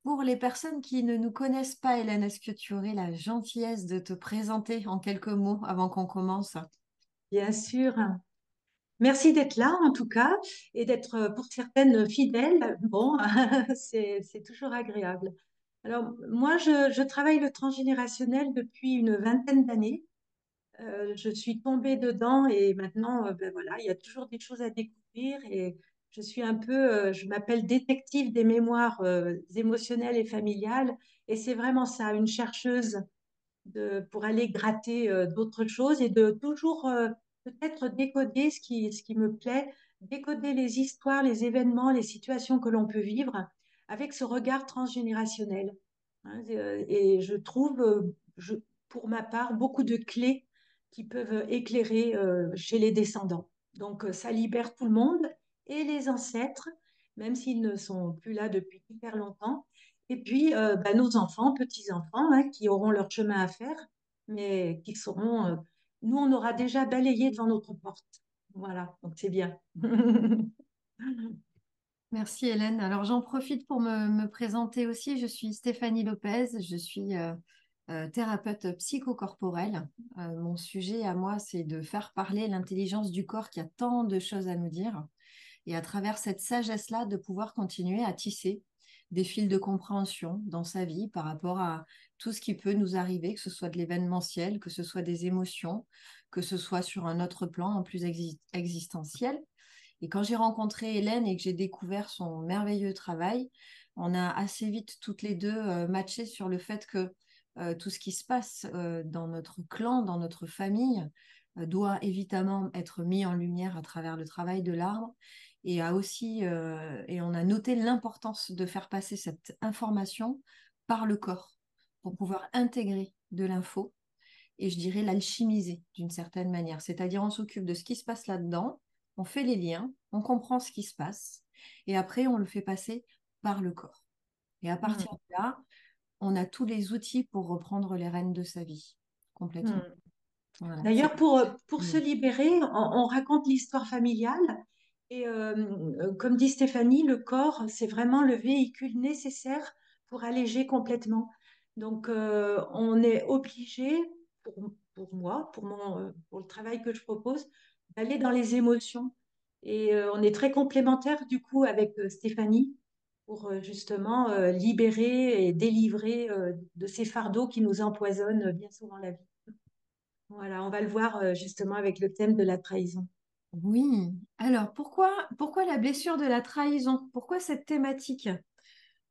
Pour les personnes qui ne nous connaissent pas, Hélène, est-ce que tu aurais la gentillesse de te présenter en quelques mots avant qu'on commence? Bien sûr. Merci d'être là, en tout cas, et d'être pour certaines fidèles. Bon, c'est toujours agréable. Alors, moi, je travaille le transgénérationnel depuis une vingtaine d'années. Je suis tombée dedans et maintenant, ben voilà, il y a toujours des choses à découvrir et je suis un peu, je m'appelle détective des mémoires émotionnelles et familiales et c'est vraiment ça, une chercheuse pour aller gratter d'autres choses et de toujours peut-être décoder ce qui me plaît, décoder les histoires, les événements, les situations que l'on peut vivre avec ce regard transgénérationnel. Hein, et je trouve, pour ma part, beaucoup de clés qui peuvent éclairer chez les descendants. Donc, ça libère tout le monde et les ancêtres, même s'ils ne sont plus là depuis hyper longtemps. Et puis, bah, nos enfants, petits-enfants, hein, qui auront leur chemin à faire, mais qui seront... nous, on aura déjà balayé devant notre porte. Voilà, donc c'est bien. Merci Hélène. Alors j'en profite pour me présenter aussi. Je suis Stéphanie Lopez, je suis thérapeute psychocorporelle. Mon sujet à moi, c'est de faire parler l'intelligence du corps qui a tant de choses à nous dire. Et à travers cette sagesse-là, de pouvoir continuer à tisser des fils de compréhension dans sa vie par rapport à tout ce qui peut nous arriver, que ce soit de l'événementiel, que ce soit des émotions, que ce soit sur un autre plan, en plus existentiel. Et quand j'ai rencontré Hélène et que j'ai découvert son merveilleux travail, on a assez vite toutes les deux matché sur le fait que tout ce qui se passe dans notre clan, dans notre famille, doit évidemment être mis en lumière à travers le travail de l'arbre. Et on a noté l'importance de faire passer cette information par le corps pour pouvoir intégrer de l'info et je dirais l'alchimiser d'une certaine manière. C'est-à-dire on s'occupe de ce qui se passe là-dedans, on fait les liens, on comprend ce qui se passe, et après on le fait passer par le corps. Et à Hmm, partir de là, on a tous les outils pour reprendre les rênes de sa vie, complètement. hmm. Voilà, c'est... D'ailleurs, pour se libérer, on raconte l'histoire familiale. Et comme dit Stéphanie, le corps, c'est vraiment le véhicule nécessaire pour alléger complètement. Donc, on est obligé, pour moi, pour le travail que je propose, d'aller dans les émotions. Et on est très complémentaires, du coup, avec Stéphanie, pour justement libérer et délivrer de ces fardeaux qui nous empoisonnent bien souvent la vie. Voilà, on va le voir justement avec le thème de la trahison. Oui. Alors, pourquoi la blessure de la trahison? Pourquoi cette thématique?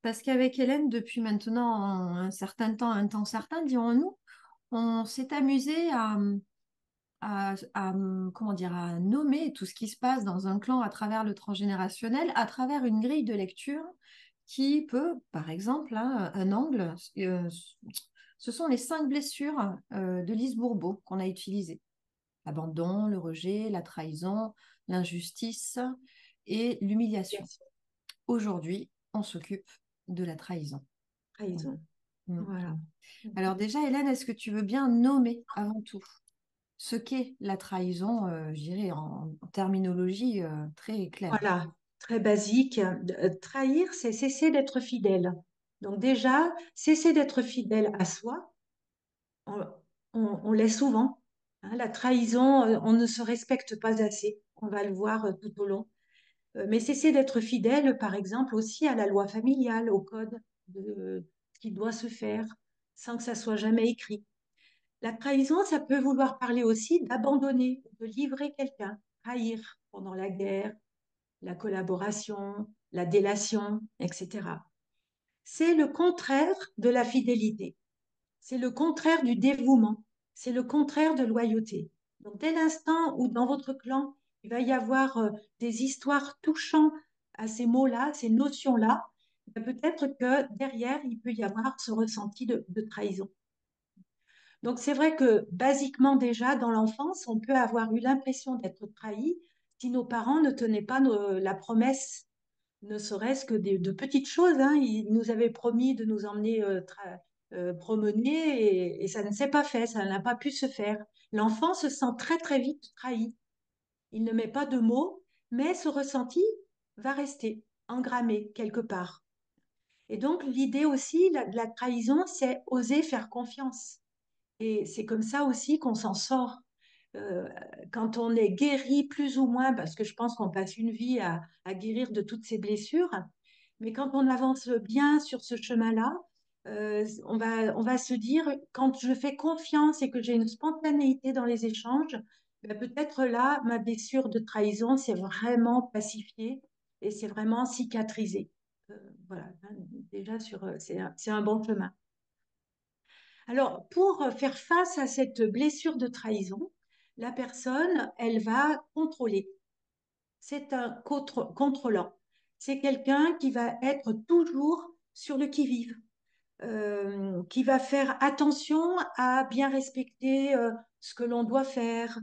Parce qu'avec Hélène, depuis maintenant un certain temps, un temps certain, dirons-nous, on s'est amusé comment dire, à nommer tout ce qui se passe dans un clan à travers le transgénérationnel, à travers une grille de lecture qui peut, par exemple, hein, un angle, ce sont les 5 blessures de Lise Bourbeau qu'on a utilisées. L'abandon, le rejet, la trahison, l'injustice et Bien l'humiliation. sûr, Aujourd'hui, on s'occupe de la trahison. trahison. Mm. Voilà. Alors déjà, Hélène, est-ce que tu veux bien nommer avant tout ce qu'est la trahison, je dirais en terminologie très claire. Voilà, très basique. Trahir, c'est cesser d'être fidèle. Donc déjà, cesser d'être fidèle à soi, on, on l'est souvent. Hein. La trahison, on ne se respecte pas assez. On va le voir tout au long. Mais cesser d'être fidèle, par exemple, aussi à la loi familiale, au code de ce qui doit se faire, sans que ça soit jamais écrit. La trahison, ça peut vouloir parler aussi d'abandonner, de livrer quelqu'un, trahir pendant la guerre, la collaboration, la délation, etc. C'est le contraire de la fidélité. C'est le contraire du dévouement. C'est le contraire de loyauté. Donc, dès l'instant où dans votre clan, il va y avoir des histoires touchant à ces mots-là, ces notions-là, peut-être que derrière, il peut y avoir ce ressenti de trahison. Donc, c'est vrai que basiquement déjà, dans l'enfance, on peut avoir eu l'impression d'être trahi si nos parents ne tenaient pas la promesse, ne serait-ce que de petites choses. Hein. Ils nous avaient promis de nous emmener promener et ça ne s'est pas fait, ça n'a pas pu se faire. L'enfant se sent très très vite trahi. Il ne met pas de mots, mais ce ressenti va rester engrammé quelque part. Et donc, l'idée aussi de la trahison, c'est oser faire confiance. Et c'est comme ça aussi qu'on s'en sort. Euh, Quand on est guéri plus ou moins, parce que je pense qu'on passe une vie à guérir de toutes ces blessures, mais quand on avance bien sur ce chemin-là, on va se dire, quand je fais confiance et que j'ai une spontanéité dans les échanges, ben peut-être là, ma blessure de trahison s'est vraiment pacifiée et c'est vraiment cicatrisé. Euh, voilà, hein, déjà c'est un bon chemin. Alors, pour faire face à cette blessure de trahison, la personne, elle va contrôler. C'est un contrôlant. C'est quelqu'un qui va être toujours sur le qui-vive, qui va faire attention à bien respecter ce que l'on doit faire,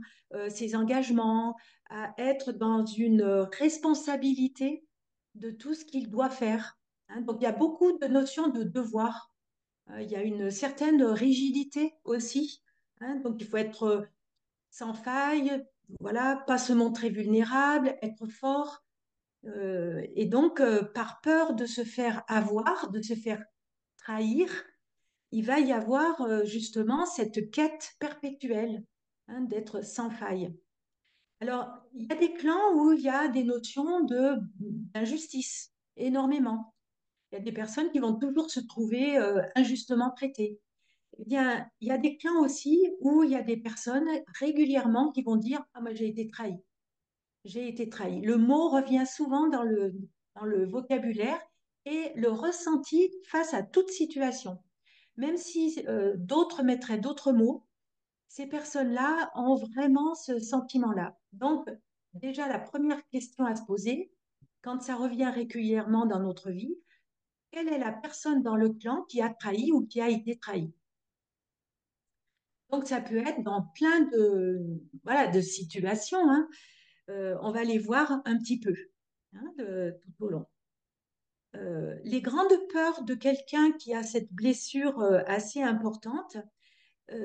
ses engagements, à être dans une responsabilité de tout ce qu'il doit faire. Hein. Donc, il y a beaucoup de notions de devoir. Il y a une certaine rigidité aussi. Hein. Donc, il faut être sans faille, voilà, pas se montrer vulnérable, être fort. Et donc, par peur de se faire avoir, de se faire trahir, il va y avoir justement cette quête perpétuelle, hein, d'être sans faille. Alors, il y a des clans où il y a des notions d'injustice, énormément. Il y a des personnes qui vont toujours se trouver injustement traitées. Eh bien, il y a des clans aussi où il y a des personnes régulièrement qui vont dire: ah, moi j'ai été trahi. J'ai été trahi. Le mot revient souvent dans le vocabulaire et le ressenti face à toute situation. Même si d'autres mettraient d'autres mots, ces personnes-là ont vraiment ce sentiment-là. Donc, déjà, la première question à se poser, quand ça revient régulièrement dans notre vie, quelle est la personne dans le clan qui a trahi ou qui a été trahi? Donc, ça peut être dans plein voilà, de situations, hein. On va les voir un petit peu, hein, tout au long. Les grandes peurs de quelqu'un qui a cette blessure assez importante,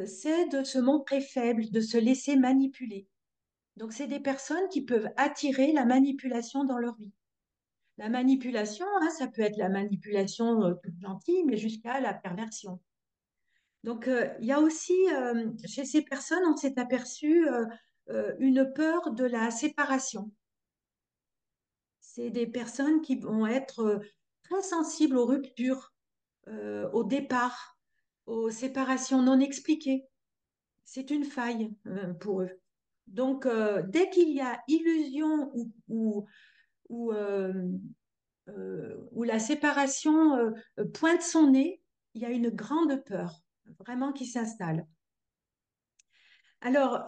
c'est de se montrer faible, de se laisser manipuler. Donc, c'est des personnes qui peuvent attirer la manipulation dans leur vie. La manipulation, hein, ça peut être la manipulation toute gentille, mais jusqu'à la perversion. Donc, il y a aussi, chez ces personnes, on s'est aperçu une peur de la séparation. C'est des personnes qui vont être très sensibles aux ruptures, au départ, aux séparations non expliquées. C'est une faille pour eux. Donc, dès qu'il y a illusion où la séparation pointe son nez, il y a une grande peur, vraiment qui s'installe. Alors,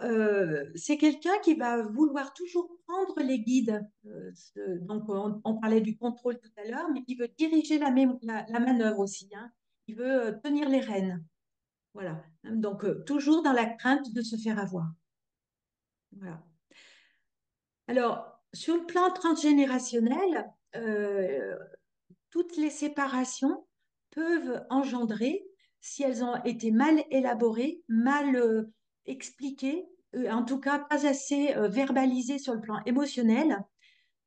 c'est quelqu'un qui va vouloir toujours prendre les guides. Donc, on parlait du contrôle tout à l'heure, mais qui veut diriger la manœuvre aussi, hein. Il veut tenir les rênes. Voilà. Donc, toujours dans la crainte de se faire avoir. Voilà. Alors, sur le plan transgénérationnel, toutes les séparations peuvent engendrer, si elles ont été mal élaborées, mal expliquées, en tout cas pas assez verbalisées sur le plan émotionnel,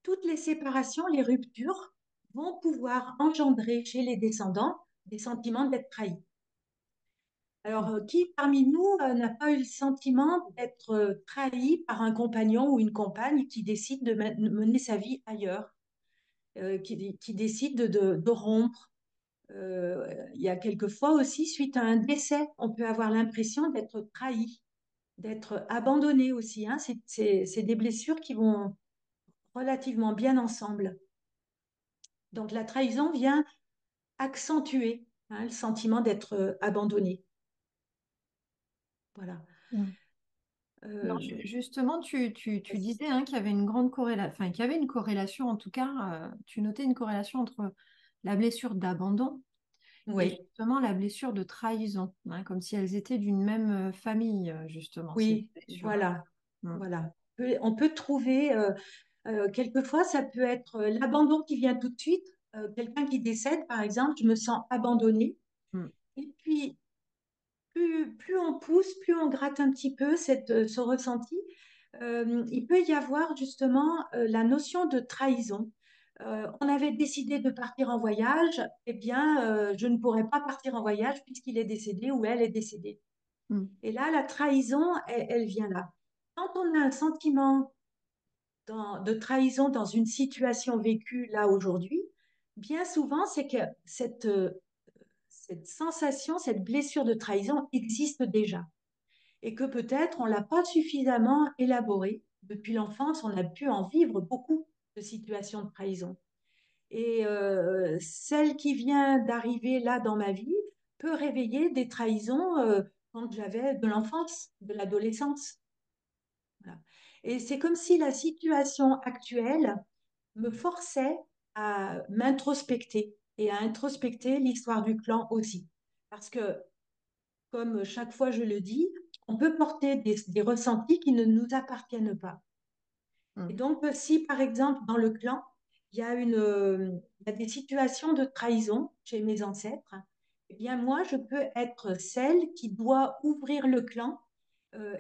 toutes les séparations, les ruptures vont pouvoir engendrer chez les descendants des sentiments d'être trahis. Alors, qui parmi nous n'a pas eu le sentiment d'être trahi par un compagnon ou une compagne qui décide de mener sa vie ailleurs, qui décide de rompre? Il y a quelquefois aussi, suite à un décès, on peut avoir l'impression d'être trahi, d'être abandonné aussi, hein. C'est des blessures qui vont relativement bien ensemble. Donc la trahison vient accentuer, hein, le sentiment d'être abandonné. Voilà. Mm. Alors, Euh, justement, tu disais hein, qu'il y avait une grande corrélation, enfin, qu'il y avait une corrélation, en tout cas, tu notais une corrélation entre la blessure d'abandon et oui, justement la blessure de trahison, hein, comme si elles étaient d'une même famille, justement, ces oui, blessures. voilà, Mm. voilà. On peut trouver, quelquefois, ça peut être l'abandon qui vient tout de suite. Quelqu'un qui décède, par exemple, je me sens abandonnée. Mm. Et puis, plus on pousse, plus on gratte un petit peu ce ressenti, il peut y avoir justement la notion de trahison. On avait décidé de partir en voyage, eh bien, je ne pourrais pas partir en voyage puisqu'il est décédé ou elle est décédée. Mm. Et là, la trahison, elle vient là. Quand on a un sentiment de trahison dans une situation vécue là aujourd'hui, bien souvent, c'est que cette sensation, cette blessure de trahison existe déjà et que peut-être on l'a pas suffisamment élaborée. Depuis l'enfance, on a pu en vivre beaucoup de situations de trahison. Et celle qui vient d'arriver là dans ma vie peut réveiller des trahisons quand j'avais de l'enfance, de l'adolescence. Voilà. Et c'est comme si la situation actuelle me forçait à m'introspecter et à introspecter l'histoire du clan aussi. Parce que, comme chaque fois je le dis, on peut porter des ressentis qui ne nous appartiennent pas. Et Mm. donc, si par exemple dans le clan, il y a des situations de trahison chez mes ancêtres, eh bien moi, je peux être celle qui doit ouvrir le clan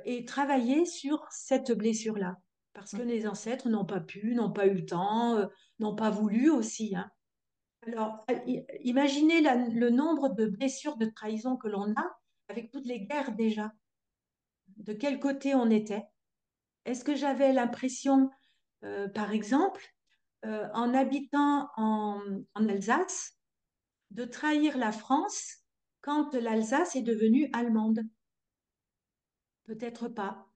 et travailler sur cette blessure-là. Parce que Mm. les ancêtres n'ont pas pu, n'ont pas eu le temps, n'ont pas voulu aussi, hein. Alors, imaginez le nombre de blessures de trahison que l'on a avec toutes les guerres déjà. De quel côté on était? Est-ce que j'avais l'impression, par exemple, en habitant en Alsace, de trahir la France quand l'Alsace est devenue allemande? Peut-être pas.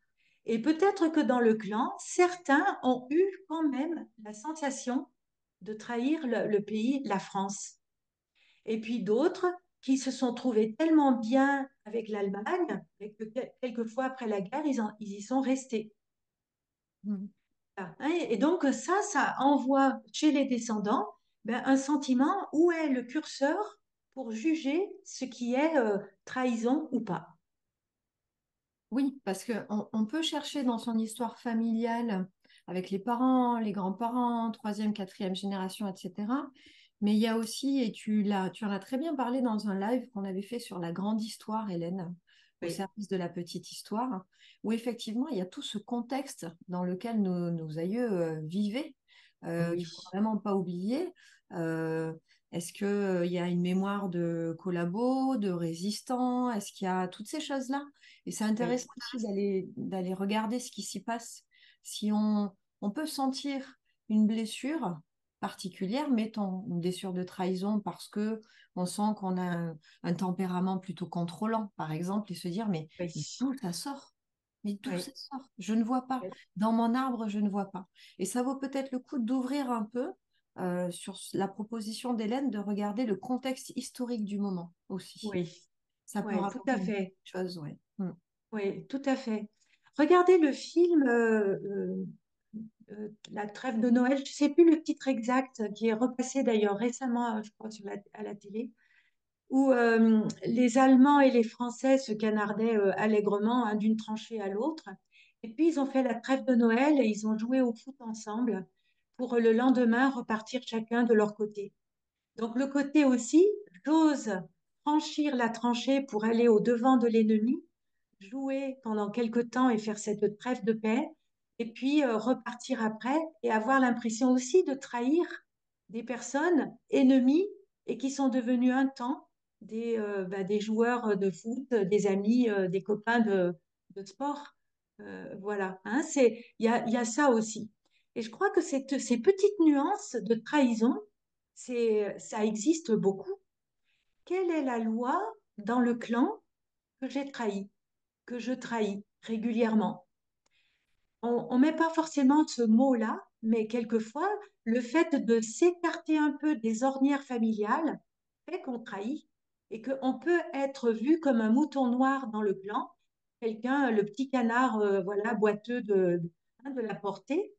Et peut-être que dans le clan, certains ont eu quand même la sensation de trahir le pays, la France. Et puis d'autres qui se sont trouvés tellement bien avec l'Allemagne, et que quelquefois après la guerre, ils y sont restés. Mm. Voilà, hein. Et donc ça envoie chez les descendants ben, un sentiment où est le curseur pour juger ce qui est trahison ou pas. Oui, parce qu'on peut chercher dans son histoire familiale avec les parents, les grands-parents, troisième, quatrième génération, etc. Mais il y a aussi, et tu en as très bien parlé dans un live qu'on avait fait sur la grande histoire, Hélène, au Oui, service de la petite histoire, où effectivement il y a tout ce contexte dans lequel nos aïeux vivaient, oui, qu'il faut vraiment pas oublier. Euh, Est-ce qu'il y a une mémoire de collabos, de résistants? Est-ce qu'il y a toutes ces choses-là? Et c'est oui, intéressant aussi d'aller regarder ce qui s'y passe. Si on peut sentir une blessure particulière, mettons une blessure de trahison parce que on sent qu'on a un tempérament plutôt contrôlant, par exemple, et se dire, oui, mais d'où ça sort? Mais d'où ça oui, sort? Je ne vois pas. Dans mon arbre, je ne vois pas. Et ça vaut peut-être le coup d'ouvrir un peu sur la proposition d'Hélène de regarder le contexte historique du moment aussi. oui, Ça peut oui, tout à rapporter beaucoup fait. de choses, ouais. Mm. Oui, tout à fait. Regardez le film La Trêve de Noël. Je ne sais plus le titre exact, qui est repassé d'ailleurs récemment, je crois, à la télé, où les Allemands et les Français se canardaient allègrement hein, d'une tranchée à l'autre. Et puis ils ont fait la trêve de Noël et ils ont joué au foot ensemble pour le lendemain repartir chacun de leur côté. Donc le côté aussi, j'ose franchir la tranchée pour aller au devant de l'ennemi, jouer pendant quelque temps et faire cette trêve de paix, et puis repartir après et avoir l'impression aussi de trahir des personnes ennemies et qui sont devenues un temps des joueurs de foot, des amis, des copains de sport. Voilà, hein, il y a ça aussi. Et je crois que ces petites nuances de trahison, ça existe beaucoup. Quelle est la loi dans le clan que j'ai trahi, que je trahis régulièrement? On ne met pas forcément ce mot-là, mais quelquefois, le fait de s'écarter un peu des ornières familiales fait qu'on trahit et qu'on peut être vu comme un mouton noir dans le clan, quelqu'un, le petit canard voilà, boiteux hein, de la portée,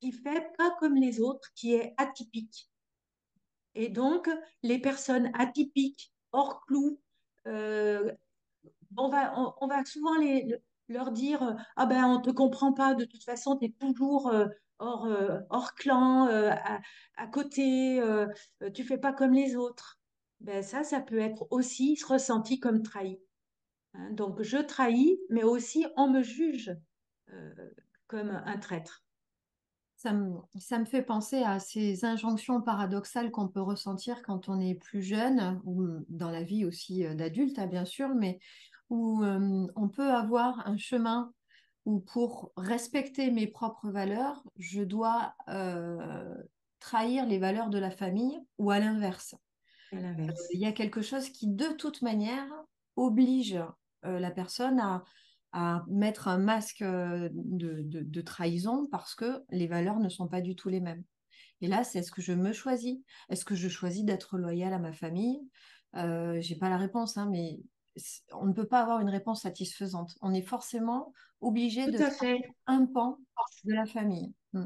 qui fait pas comme les autres, qui est atypique. Et donc, les personnes atypiques, hors clou, euh, on va souvent leur dire ah ben, on ne te comprend pas, de toute façon, tu es toujours hors clan, à côté, tu fais pas comme les autres. Ben, ça peut être aussi ressenti comme trahi, hein. Donc, je trahis, mais aussi on me juge euh, comme un traître. Ça me fait penser à ces injonctions paradoxales qu'on peut ressentir quand on est plus jeune, ou dans la vie aussi d'adulte, hein, bien sûr, mais où on peut avoir un chemin où pour respecter mes propres valeurs, je dois trahir les valeurs de la famille, ou à l'inverse. à l'inverse. Il y a quelque chose qui, de toute manière, oblige la personne à mettre un masque de trahison parce que les valeurs ne sont pas du tout les mêmes. Et là, c'est est-ce que je me choisis? Est-ce que je choisis d'être loyale à ma famille? J'ai pas la réponse, hein, mais on ne peut pas avoir une réponse satisfaisante. On est forcément obligé Tout de à trahir fait. un pan de la famille. Mm.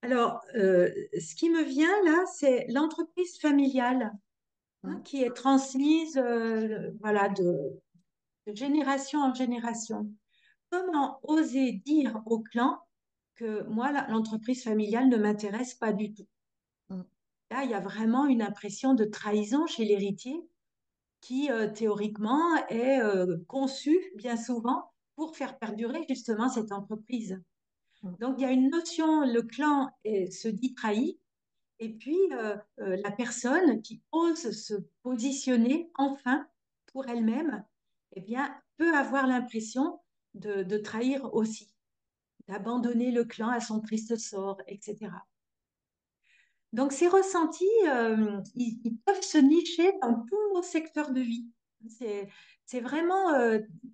Alors, ce qui me vient là, c'est l'entreprise familiale, hein, Mm. qui est transmise voilà, de génération en génération. Comment oser dire au clan que moi, l'entreprise familiale ne m'intéresse pas du tout? Mm. Là, il y a vraiment une impression de trahison chez l'héritier qui, théoriquement, est conçue bien souvent pour faire perdurer justement cette entreprise. Mm. Donc, il y a une notion, le clan se dit trahi, et puis la personne qui ose se positionner enfin pour elle-même, eh bien, peut avoir l'impression de trahir aussi, d'abandonner le clan à son triste sort, etc. Donc, ces ressentis, ils peuvent se nicher dans tous nos secteurs de vie. C'est, c'est vraiment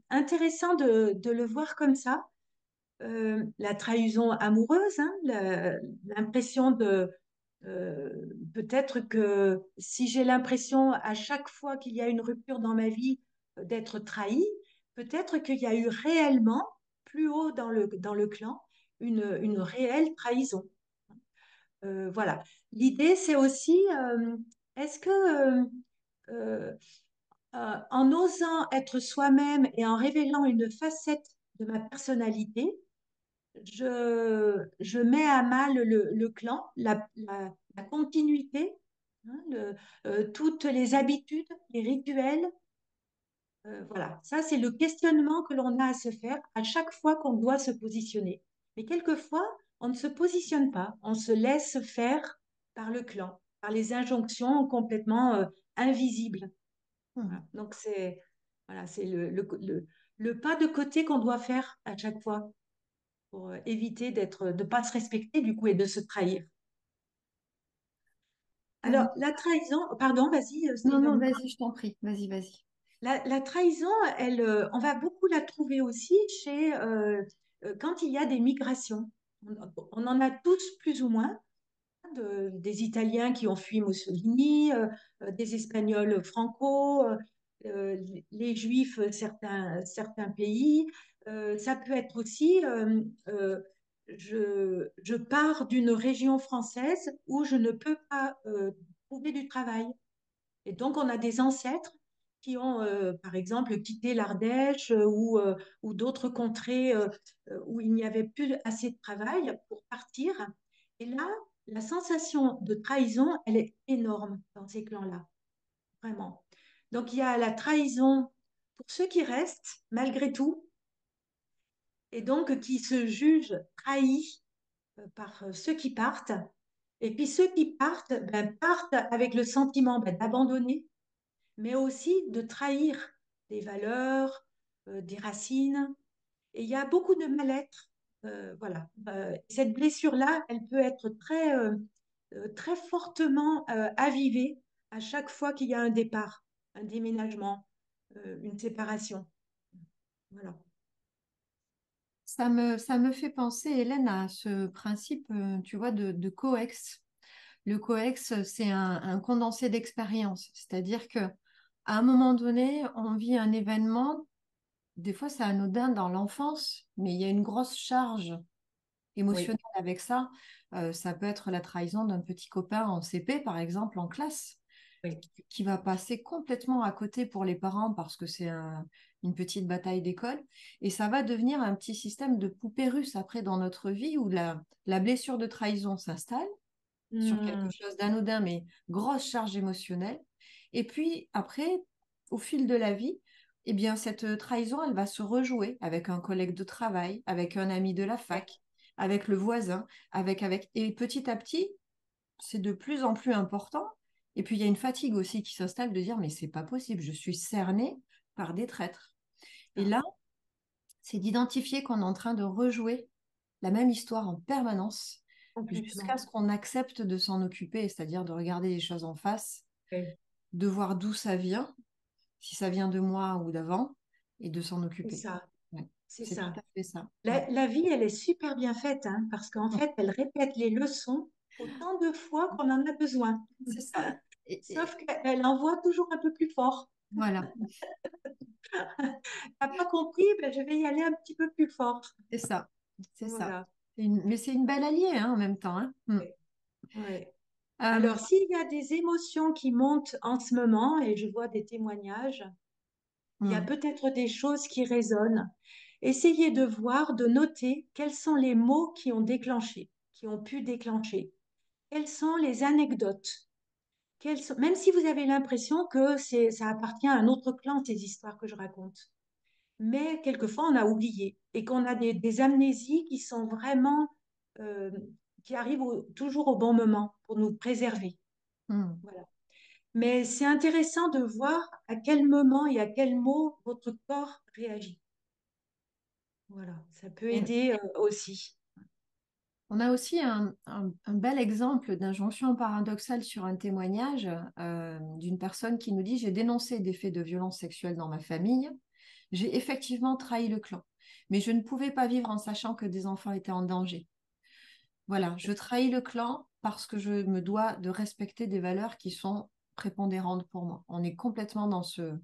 intéressant de le voir comme ça. La trahison amoureuse, hein, l'impression de euh, peut-être que si j'ai l'impression à chaque fois qu'il y a une rupture dans ma vie d'être trahie, peut-être qu'il y a eu réellement, plus haut dans le clan, une réelle trahison. Voilà. L'idée, c'est aussi, est-ce que euh, en osant être soi-même et en révélant une facette de ma personnalité, je mets à mal le clan, la continuité, hein, toutes les habitudes, les rituels. Voilà, ça c'est le questionnement que l'on a à se faire à chaque fois qu'on doit se positionner. Mais quelquefois, on ne se positionne pas, on se laisse faire par le clan, par les injonctions complètement invisibles. Mm. Voilà. Donc c'est voilà, c'est le pas de côté qu'on doit faire à chaque fois pour éviter de pas se respecter du coup et de se trahir. Euh, Alors, la trahison, pardon, vas-y, non, non, Stéphanie. vas-y, je t'en prie. Vas-y, vas-y. La trahison, elle, on va beaucoup la trouver aussi chez, quand il y a des migrations. On en a tous plus ou moins, hein, des Italiens qui ont fui Mussolini, des Espagnols franco, les Juifs, certains pays. Ça peut être aussi, je pars d'une région française où je ne peux pas trouver du travail. Et donc, on a des ancêtres qui ont, par exemple, quitté l'Ardèche ou d'autres contrées où il n'y avait plus assez de travail pour partir. Et là, la sensation de trahison, elle est énorme dans ces clans-là, vraiment. Donc, il y a la trahison pour ceux qui restent, malgré tout, et donc qui se jugent trahis par ceux qui partent. Et puis, ceux qui partent, ben, partent avec le sentiment ben, d'abandonner mais aussi de trahir des valeurs, des racines. Et il y a beaucoup de mal-être. Voilà. Cette blessure-là, elle peut être très fortement avivée à chaque fois qu'il y a un départ, un déménagement, une séparation. Voilà. Ça me fait penser, Hélène, à ce principe, tu vois, de coex. Le coex, c'est un condensé d'expérience. C'est-à-dire que à un moment donné, on vit un événement, des fois c'est anodin dans l'enfance, mais il y a une grosse charge Oui, émotionnelle avec ça. Ça peut être la trahison d'un petit copain en CP, par exemple, en classe, oui. qui va passer complètement à côté pour les parents parce que c'est une petite bataille d'école. Et ça va devenir un petit système de poupée russe après dans notre vie où la blessure de trahison s'installe sur quelque Hmm, chose d'anodin, mais grosse charge émotionnelle. Et puis après, au fil de la vie, eh bien, cette trahison, elle va se rejouer avec un collègue de travail, avec un ami de la ouais, fac, avec le voisin, et petit à petit, c'est de plus en plus important. Et puis il y a une fatigue aussi qui s'installe de dire, mais c'est pas possible, je suis cernée par des traîtres. Et ça, là, c'est d'identifier qu'on est en train de rejouer la même histoire en permanence jusqu'à complètement. ce qu'on accepte de s'en occuper, c'est-à-dire de regarder les choses en face, Ouais, de voir d'où ça vient, si ça vient de moi ou d'avant, et de s'en c'est occuper. ça, Ouais, c'est c'est tout ça. à fait ça. Ouais. La vie, elle est super bien faite, hein, parce qu'en Mm. fait, elle répète les leçons autant de fois qu'on en a besoin. C'est ça. Sauf qu'elle envoie toujours un peu plus fort. Voilà, T'as pas compris, ben, je vais y aller un petit peu plus fort. c'est ça. C'est ça. Voilà. Mais c'est une belle alliée hein, en même temps. Hein. Mm. Ouais, ouais. Euh, Alors, s'il y a des émotions qui montent en ce moment, et je vois des témoignages, il y a mm, peut-être des choses qui résonnent. Essayez de voir, de noter quels sont les mots qui ont déclenché, qui ont pu déclencher. Quelles sont les anecdotes? Même si vous avez l'impression que ça appartient à un autre clan, ces histoires que je raconte. Mais quelquefois, on a oublié et qu'on a des amnésies qui sont vraiment, euh, qui arrivent toujours au bon moment pour nous préserver. mm. Voilà. Mais c'est intéressant de voir à quel moment et à quel mot votre corps réagit. Voilà, ça peut Et aider aussi. on a aussi un bel exemple d'injonction paradoxale sur un témoignage d'une personne qui nous dit, j'ai dénoncé des faits de violence sexuelle dans ma famille, j'ai effectivement trahi le clan, mais je ne pouvais pas vivre en sachant que des enfants étaient en danger. Voilà, je trahis le clan parce que je me dois de respecter des valeurs qui sont prépondérantes pour moi. On est complètement dans ce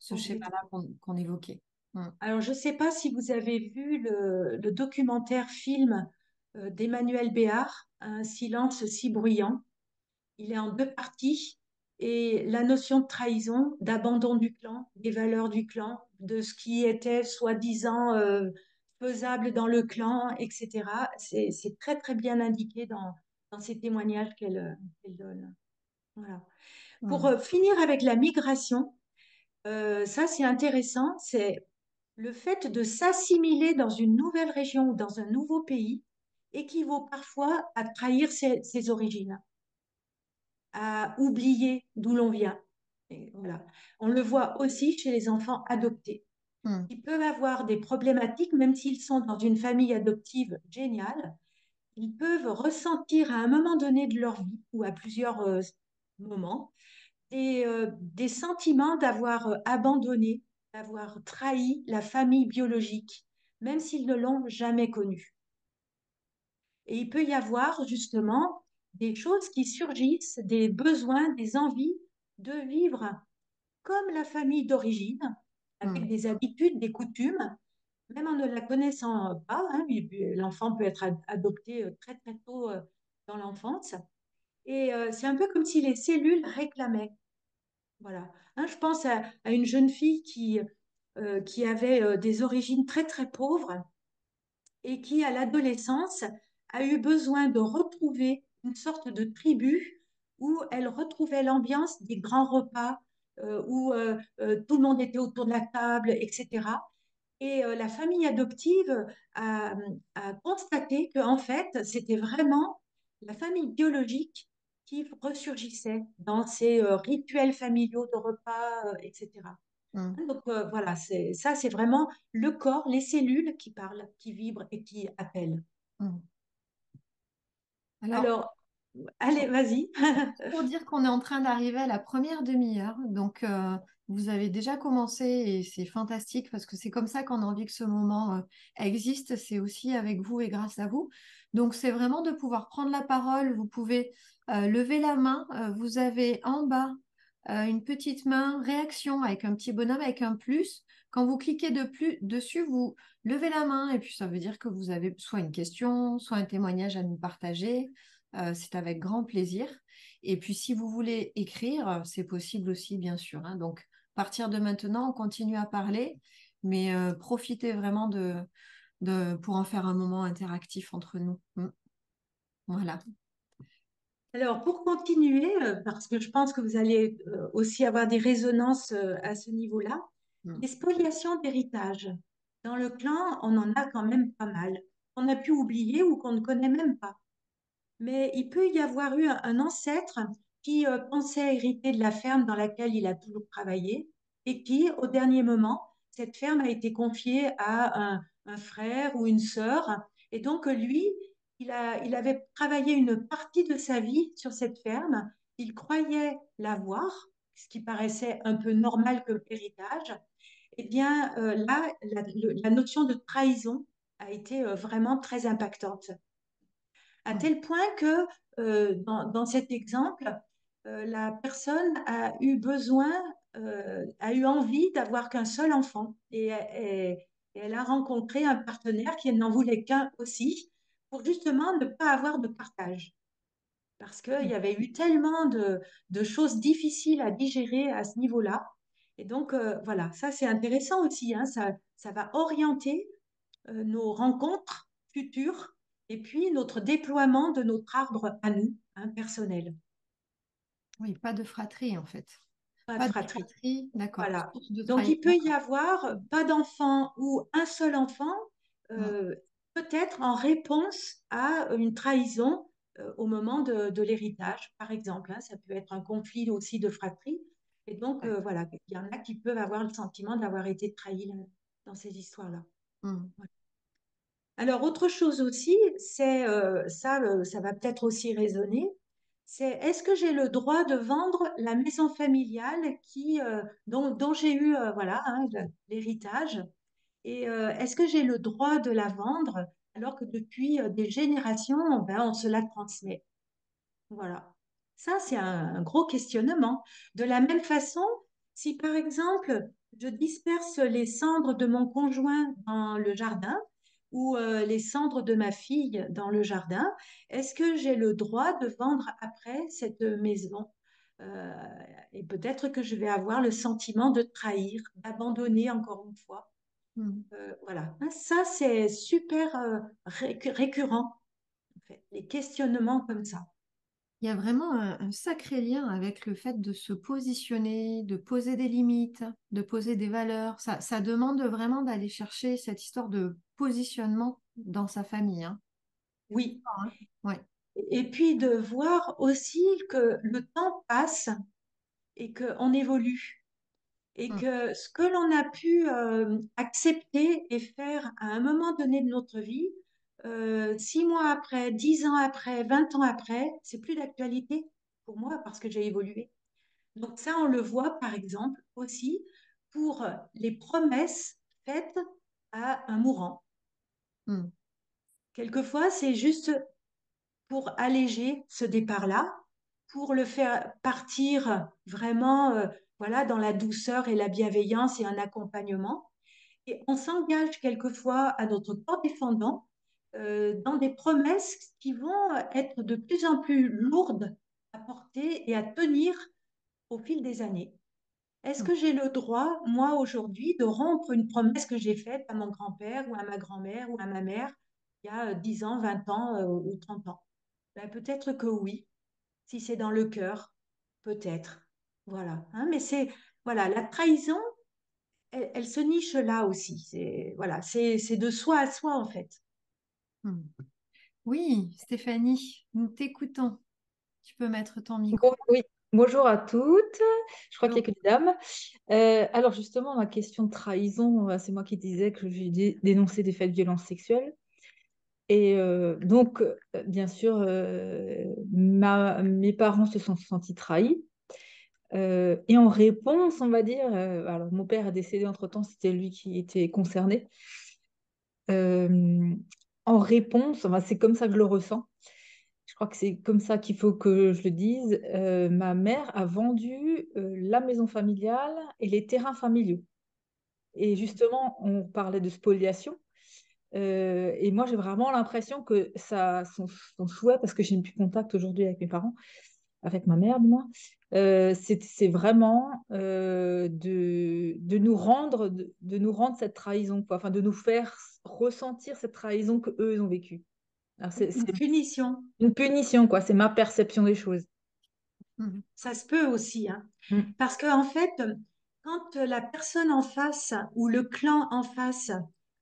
schéma-là Complètement. qu'on évoquait. Mm. Alors, je ne sais pas si vous avez vu le documentaire film d'Emmanuel Béard, Un silence si bruyant. Il est en deux parties et la notion de trahison, d'abandon du clan, des valeurs du clan, de ce qui était soi-disant faisable dans le clan, etc. C'est très très bien indiqué dans ces témoignages qu'elle donne. Voilà. Pour Mm. finir avec la migration, ça c'est intéressant, c'est le fait de s'assimiler dans une nouvelle région ou dans un nouveau pays équivaut parfois à trahir ses origines, à oublier d'où l'on vient. Et voilà. On le voit aussi chez les enfants adoptés. Mm. Ils peuvent avoir des problématiques, même s'ils sont dans une famille adoptive géniale, ils peuvent ressentir à un moment donné de leur vie ou à plusieurs moments des sentiments d'avoir abandonné, d'avoir trahi la famille biologique, même s'ils ne l'ont jamais connue. Et il peut y avoir justement des choses qui surgissent, des besoins, des envies de vivre comme la famille d'origine, avec Mm. des habitudes, des coutumes, même en ne la connaissant pas. Hein, l'enfant peut être adopté très très tôt dans l'enfance. Et c'est un peu comme si les cellules réclamaient. Voilà. Hein, je pense à une jeune fille qui avait des origines très très pauvres et qui, à l'adolescence, a eu besoin de retrouver une sorte de tribu où elle retrouvait l'ambiance des grands repas, où tout le monde était autour de la table, etc. Et la famille adoptive a, a constaté que, en fait, c'était vraiment la famille biologique qui ressurgissait dans ces rituels familiaux de repas, etc. Mm. Donc voilà, ça, c'est vraiment le corps, les cellules qui parlent, qui vibrent et qui appellent. Mm. Alors, Alors, allez, vas-y. pour dire qu'on est en train d'arriver à la première demi-heure. Donc, vous avez déjà commencé et c'est fantastique parce que c'est comme ça qu'on a envie que ce moment existe. C'est aussi avec vous et grâce à vous. Donc, c'est vraiment de pouvoir prendre la parole. Vous pouvez lever la main. Vous avez en bas une petite main réaction avec un petit bonhomme avec un plus. Quand vous cliquez dessus, vous levez la main et puis ça veut dire que vous avez soit une question, soit un témoignage à nous partager. C'est avec grand plaisir. Et puis, si vous voulez écrire, c'est possible aussi, bien sûr. Hein. Donc, à partir de maintenant, on continue à parler, mais profitez vraiment pour en faire un moment interactif entre nous. Mm. Voilà. Alors, pour continuer, parce que je pense que vous allez aussi avoir des résonances à ce niveau-là, Mm. les spoliations d'héritage. Dans le clan, on en a quand même pas mal. qu'on a pu oublier ou qu'on ne connaît même pas. Mais il peut y avoir eu un ancêtre qui pensait hériter de la ferme dans laquelle il a toujours travaillé et qui, au dernier moment, cette ferme a été confiée à un frère ou une sœur. Et donc, lui, il avait travaillé une partie de sa vie sur cette ferme. Il croyait l'avoir, ce qui paraissait un peu normal comme héritage. Eh bien, là, la notion de trahison a été vraiment très impactante à Mm. tel point que dans cet exemple, la personne a eu besoin, a eu envie d'avoir qu'un seul enfant et elle a rencontré un partenaire qui n'en voulait qu'un aussi pour justement ne pas avoir de partage. Parce qu'il y avait eu tellement de choses difficiles à digérer à ce niveau-là. Et donc, voilà, ça c'est intéressant aussi, hein, ça va orienter nos rencontres futures et puis notre déploiement de notre arbre à nous, hein, personnel. Oui, pas de fratrie en fait. Pas de Pas de fratrie. fratrie, d'accord. Voilà. Source de Donc, trahison, il peut y d'accord. avoir pas d'enfant ou un seul enfant, Mm. euh, peut-être en réponse à une trahison au moment de l'héritage, par exemple, hein. Ça peut être un conflit aussi de fratrie. Et donc, Ouais. voilà, il y en a qui peuvent avoir le sentiment d'avoir été trahis là, dans ces histoires-là. Mm. Voilà. Alors, autre chose aussi, c'est ça va peut-être aussi résonner, c'est est-ce que j'ai le droit de vendre la maison familiale dont j'ai eu voilà, hein, l'héritage et est-ce que j'ai le droit de la vendre alors que depuis des générations, ben, on se la transmet? Voilà. Ça, c'est un gros questionnement. De la même façon, si par exemple, je disperse les cendres de mon conjoint dans le jardin ou les cendres de ma fille dans le jardin, est-ce que j'ai le droit de vendre après cette maison? Euh, et peut-être que je vais avoir le sentiment de trahir, d'abandonner encore une fois. Mm. Voilà. Ça, c'est super récurrent, en fait, les questionnements comme ça. Il y a vraiment un sacré lien avec le fait de se positionner, de poser des limites, de poser des valeurs. Ça demande vraiment d'aller chercher cette histoire de positionnement dans sa famille, hein. Oui. Hein. Ouais. Et puis de voir aussi que le temps passe et qu'on évolue. Et Mm. que ce que l'on a pu accepter et faire à un moment donné de notre vie, 6 mois après, 10 ans après, 20 ans après, c'est plus d'actualité pour moi parce que j'ai évolué. Donc ça, on le voit par exemple aussi pour les promesses faites à un mourant. Mm. Quelquefois, c'est juste pour alléger ce départ-là, pour le faire partir vraiment voilà, dans la douceur et la bienveillance et un accompagnement. Et on s'engage quelquefois à notre corps défendant dans des promesses qui vont être de plus en plus lourdes à porter et à tenir au fil des années. Est-ce Mm. que j'ai le droit, moi, aujourd'hui, de rompre une promesse que j'ai faite à mon grand-père ou à ma grand-mère ou à ma mère il y a 10 ans, 20 ans ou 30 ans? Ben, peut-être que oui, si c'est dans le cœur, peut-être. Voilà. Hein, mais c'est, voilà, la trahison, elle se niche là aussi. Voilà, c'est de soi à soi, en fait. Mm. Oui, Stéphanie, nous t'écoutons. Tu peux mettre ton Bon, micro. oui, bonjour à toutes. Je crois qu'il Bonjour. n'y a que des dames. Alors justement, ma question de trahison, c'est moi qui disais que j'ai dénoncé des faits de violence sexuelle. Et donc, bien sûr, mes parents se sont sentis trahis. Et en réponse, on va dire, alors mon père a décédé entre-temps, c'était lui qui était concerné. Euh, En réponse, enfin, c'est comme ça que je le ressens. Je crois que c'est comme ça qu'il faut que je le dise. Ma mère a vendu la maison familiale et les terrains familiaux. Et justement, on parlait de spoliation. Et moi, j'ai vraiment l'impression que son souhait, parce que j'ai plus contact aujourd'hui avec mes parents, avec ma mère, du moins, c'est vraiment de nous rendre, de nous rendre cette trahison, quoi. Enfin, de nous faire ressentir cette trahison que eux ils ont vécue. Alors, Une c'est punition, une punition, quoi. C'est ma perception des choses. Mm. ça se peut aussi, hein. Mm. Parce qu'en fait, quand la personne en face ou le clan en face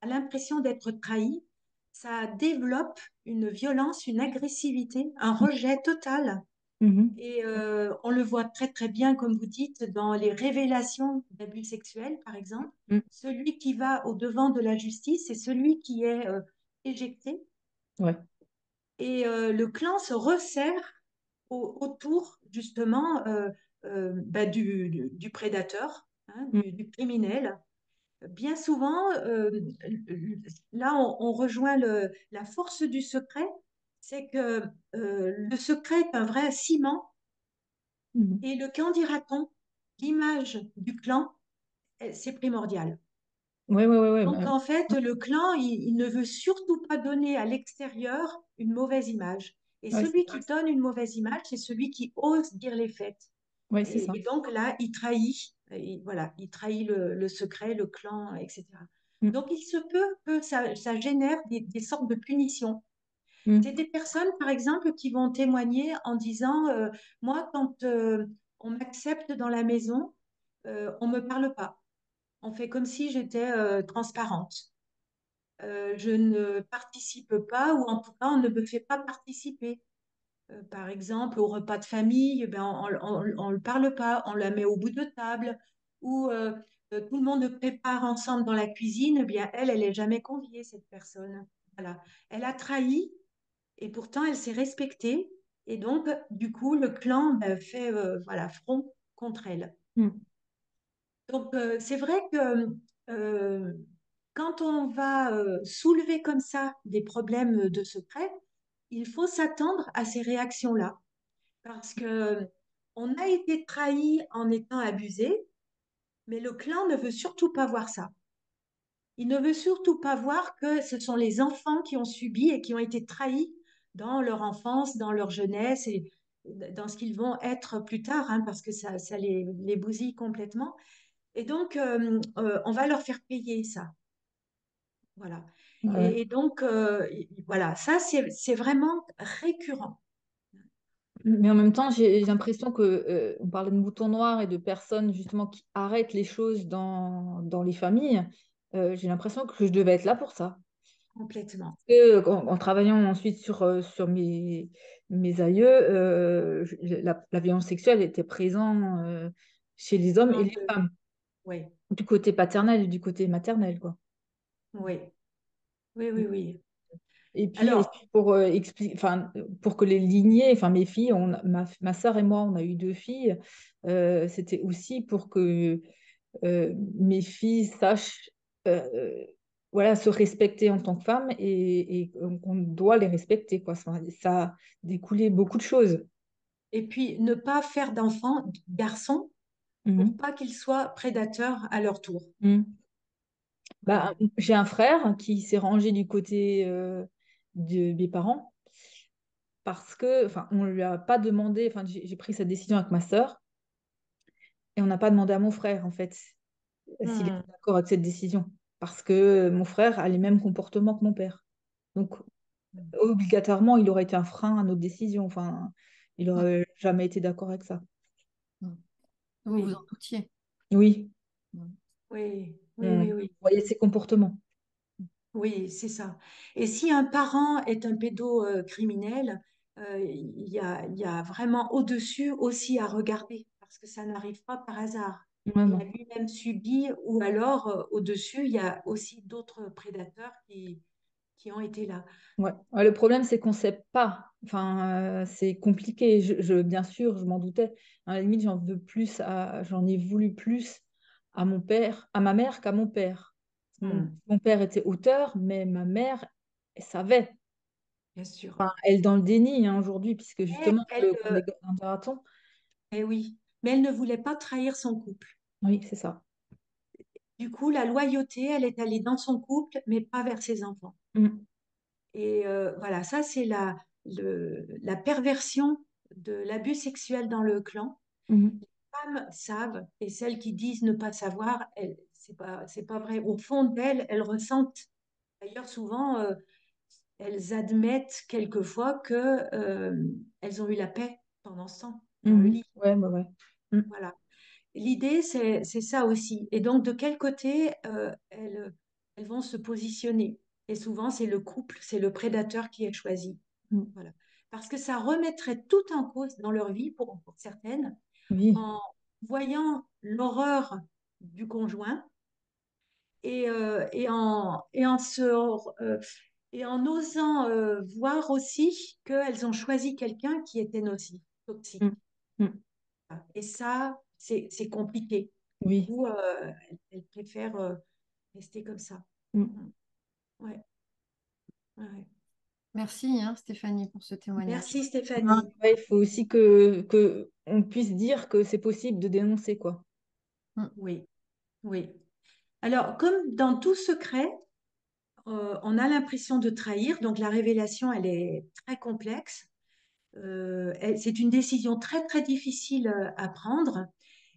a l'impression d'être trahi, ça développe une violence, une agressivité, un rejet total. Mhm. Et on le voit très très bien, comme vous dites, dans les révélations d'abus sexuels, par exemple. Mhm. Celui qui va au devant de la justice, c'est celui qui est éjecté. Ouais. Et le clan se resserre autour, justement, bah, du prédateur, hein, Mhm. du criminel. Bien souvent, là, on rejoint la force du secret, c'est que le secret est un vrai ciment Mhm. et le qu'en dira-t-on, l'image du clan, c'est primordial. Ouais, ouais, ouais, ouais, Donc, bah, en fait, le clan, il ne veut surtout pas donner à l'extérieur une mauvaise image. Et ouais, celui qui donne une mauvaise image, c'est celui qui ose dire les faits. ouais, c'est ça. Et donc là, il trahit, voilà, il trahit le secret, le clan, etc. Mhm. Donc il se peut que ça génère des sortes de punitions. C'est Mhm. des personnes, par exemple, qui vont témoigner en disant, moi, quand on m'accepte dans la maison, on ne me parle pas. On fait comme si j'étais transparente. Je ne participe pas, ou en tout cas, on ne me fait pas participer. Par exemple, au repas de famille, eh ben, on ne le parle pas, on la met au bout de table, ou tout le monde prépare ensemble dans la cuisine, eh bien, elle n'est jamais conviée, cette personne. Voilà. Elle a trahi, et pourtant, elle s'est respectée, et donc, du coup, le clan ben, fait voilà, front contre elle. Mhm. Donc, c'est vrai que euh, quand on va soulever comme ça des problèmes de secret, il faut s'attendre à ces réactions-là. Parce que on a été trahi en étant abusé, mais le clan ne veut surtout pas voir ça. Il ne veut surtout pas voir que ce sont les enfants qui ont subi et qui ont été trahis dans leur enfance, dans leur jeunesse et dans ce qu'ils vont être plus tard, hein, parce que ça les bousille complètement. Et donc, on va leur faire payer ça. Voilà. Ouais, ouais. Et donc, voilà, ça, c'est vraiment récurrent. Mais en même temps, j'ai l'impression que on parlait de moutons noirs et de personnes justement qui arrêtent les choses dans les familles. J'ai l'impression que je devais être là pour ça. Complètement. En travaillant ensuite sur mes aïeux, la violence sexuelle était présente chez les hommes et Dans les femmes, Oui, du côté paternel et du côté maternel, quoi. oui, oui, oui, oui. Et puis Alors, enfin, pour que les lignées, enfin mes filles, ma sœur et moi, on a eu deux filles, c'était aussi pour que mes filles sachent voilà, se respecter en tant que femmes et qu'on doit les respecter, quoi. Ça a découlé beaucoup de choses. et puis ne pas faire d'enfants garçons pour Mhm. pas qu'ils soient prédateurs à leur tour. Mhm. Bah, Voilà. j'ai un frère qui s'est rangé du côté de mes parents parce que, enfin, on lui a pas demandé, enfin, j'ai pris cette décision avec ma sœur et on n'a pas demandé à mon frère, en fait, s'il était Hmm. d'accord avec cette décision parce que mon frère a les mêmes comportements que mon père. Donc, obligatoirement, il aurait été un frein à notre décision. Enfin, il Mm, aurait jamais été d'accord avec ça. mm. Vous vous en Oui, doutiez. Oui, Mm. oui, oui, on oui, oui. voyait ses comportements. Oui, c'est ça. Et si un parent est un pédocriminel, il y a vraiment au-dessus aussi à regarder, parce que ça n'arrive pas par hasard. Ouais, Il a non. lui-même subi, ou alors au-dessus, il y a aussi d'autres prédateurs qui ont été là. Ouais. Ouais, le problème, c'est qu'on ne sait pas. Enfin, c'est compliqué. Bien sûr, je m'en doutais. À la limite, j'en ai voulu plus à mon père, à ma mère qu'à mon père. Hmm, Mon père était auteur, mais ma mère, elle savait. bien sûr. Enfin, elle dans le déni hein, aujourd'hui, puisque Mais justement, elle, quand les gosses ont un marathon, eh oui, mais elle ne voulait pas trahir son couple. oui, c'est ça. Du coup, la loyauté, elle est allée dans son couple, mais pas vers ses enfants. Mm. Et voilà, ça, c'est la perversion de l'abus sexuel dans le clan. Mhm. Les femmes savent, et celles qui disent ne pas savoir, c'est pas vrai. Au fond d'elles, elles ressentent. D'ailleurs, souvent, elles admettent quelquefois que elles ont eu la paix pendant ce temps dans le Mhm. lit. Ouais, ouais, ouais. Mm. Voilà. L'idée, c'est ça aussi. Et donc, de quel côté elles vont se positionner? Et souvent, c'est le couple, c'est le prédateur qui est choisi. Mm. Voilà. Parce que ça remettrait tout en cause dans leur vie, pour certaines, Oui. en voyant l'horreur du conjoint et en osant voir aussi qu'elles ont choisi quelqu'un qui était nocif, toxique. Mm. Mm. Et ça, c'est compliqué. Du Oui. coup, elles préfèrent rester comme ça. Mm. Mm. Ouais, ouais, ouais. Merci, hein, Stéphanie, pour ce témoignage. Merci Ah, Stéphanie. ouais, il faut aussi que on puisse dire que c'est possible de dénoncer, quoi. Mm. Oui, oui. Alors, comme dans tout secret, on a l'impression de trahir, donc la révélation, elle est très complexe. C'est une décision très, très difficile à prendre.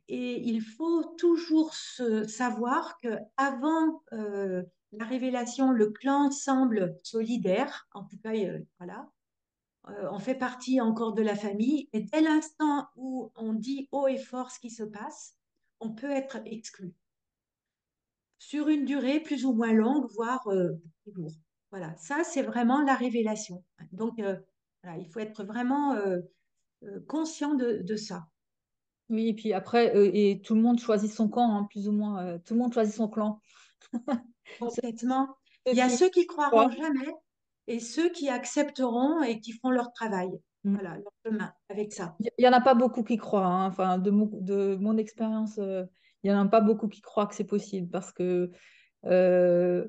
Et il faut toujours savoir que avant la révélation, le clan semble solidaire. En tout cas, voilà. On fait partie encore de la famille. Et dès l'instant où on dit haut et fort ce qui se passe, on peut être exclu sur une durée plus ou moins longue, voire toujours. Voilà, ça c'est vraiment la révélation. Donc, voilà, il faut être vraiment conscient de ça. Oui, et puis après, et tout le monde choisit son camp, hein, plus ou moins. Tout le monde choisit son clan. Ceux, Complètement. ceux Il y a qui ceux qui croient. croiront jamais et ceux qui accepteront et qui font leur travail. Mm. Voilà, leur chemin avec ça. Il y en a pas beaucoup qui croient, hein. Enfin, de mon expérience, il y en a pas beaucoup qui croient que c'est possible parce que euh,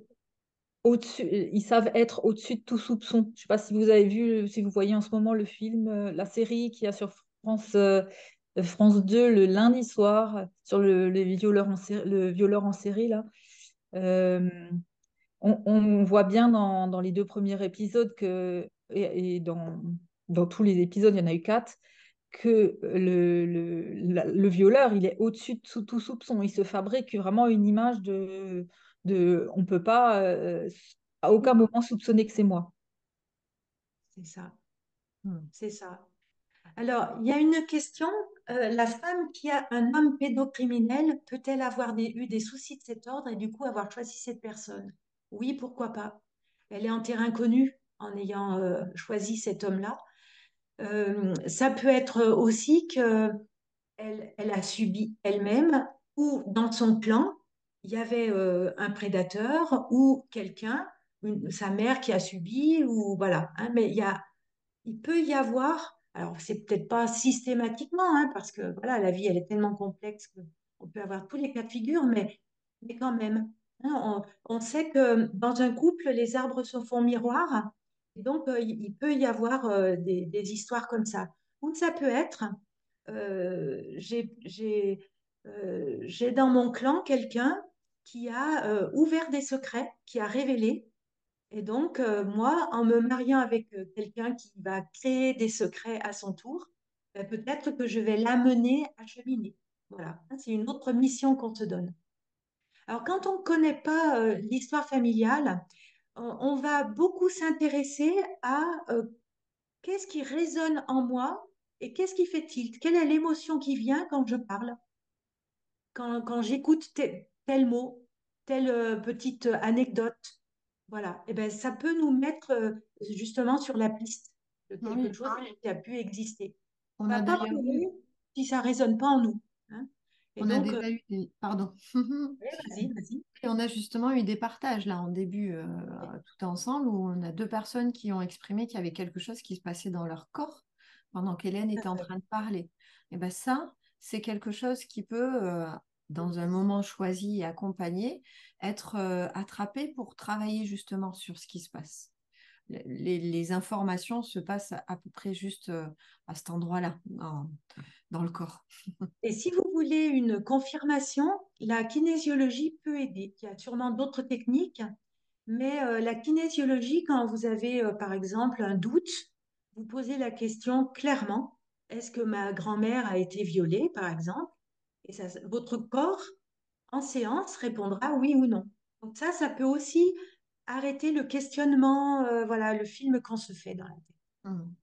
au-dessus, ils savent être au-dessus de tout soupçon. Je sais pas si vous avez vu, si vous voyez en ce moment le film, la série qu'il y a sur France 2 le lundi soir sur le violeur en série là. Euh, on voit bien dans les deux premiers épisodes et dans tous les épisodes, il y en a eu quatre, que le violeur, il est au-dessus de tout soupçon. Il se fabrique vraiment une image on ne peut pas à aucun moment soupçonner que c'est moi. C'est ça, Mm. c'est ça. Alors, il y a une question. La femme qui a un homme pédocriminel peut-elle avoir eu des soucis de cet ordre et du coup avoir choisi cette personne? Oui, pourquoi pas? Elle est en terrain connu en ayant choisi cet homme-là. Ça peut être aussi que elle a subi elle-même ou dans son clan, il y avait un prédateur ou quelqu'un, sa mère qui a subi ou voilà. Hein, mais il peut y avoir, alors c'est peut-être pas systématiquement, hein, parce que voilà, la vie elle est tellement complexe qu'on peut avoir tous les cas de figure, mais quand même. Hein, on sait que dans un couple, les arbres se font miroir, et donc il peut y avoir des histoires comme ça. Ou ça peut être, j'ai dans mon clan quelqu'un qui a ouvert des secrets, qui a révélé. Et donc, moi, en me mariant avec quelqu'un qui va créer des secrets à son tour, ben, peut-être que je vais l'amener à cheminer. Voilà, hein, c'est une autre mission qu'on se donne. Alors, quand on ne connaît pas l'histoire familiale, on va beaucoup s'intéresser à qu'est-ce qui résonne en moi et qu'est-ce qui fait tilt? Quelle est l'émotion qui vient quand je parle? Quand j'écoute tel mot, telle petite anecdote, voilà, et ben, ça peut nous mettre justement sur la piste de quelque Oui. chose qui a pu exister. On On a va pas d'ailleurs eu, prouver si ça résonne pas en nous. Hein. Et on a donc, déjà eu des, pardon. ouais, vas-y, vas-y. Et on a justement eu des partages là en début, tout ensemble, où on a deux personnes qui ont exprimé qu'il y avait quelque chose qui se passait dans leur corps pendant qu'Hélène Tout à était en fait. train de parler. Et ben ça, c'est quelque chose qui peut, dans un moment choisi et accompagné, être attrapé pour travailler justement sur ce qui se passe. Les informations se passent à peu près juste à cet endroit-là, dans le corps. Et si vous voulez une confirmation, la kinésiologie peut aider. Il y a sûrement d'autres techniques, mais la kinésiologie, quand vous avez par exemple un doute, vous posez la question clairement, est-ce que ma grand-mère a été violée, par exemple? Et ça, votre corps, en séance, répondra oui ou non. Donc ça peut aussi arrêter le questionnement, voilà, le film qu'on se fait dans la tête. Hum.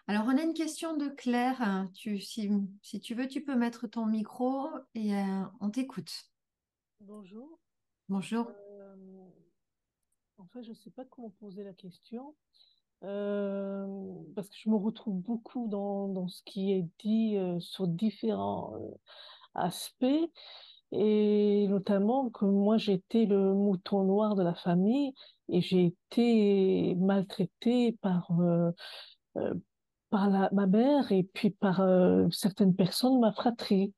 Alors, on a une question de Claire. Si tu veux, tu peux mettre ton micro et on t'écoute. Bonjour. Bonjour. Euh, En fait, je ne sais pas comment poser la question, parce que je me retrouve beaucoup dans ce qui est dit sur différents aspects, et notamment que moi, j'étais le mouton noir de la famille et j'ai été maltraitée euh, par ma mère et puis par certaines personnes de ma fratrie.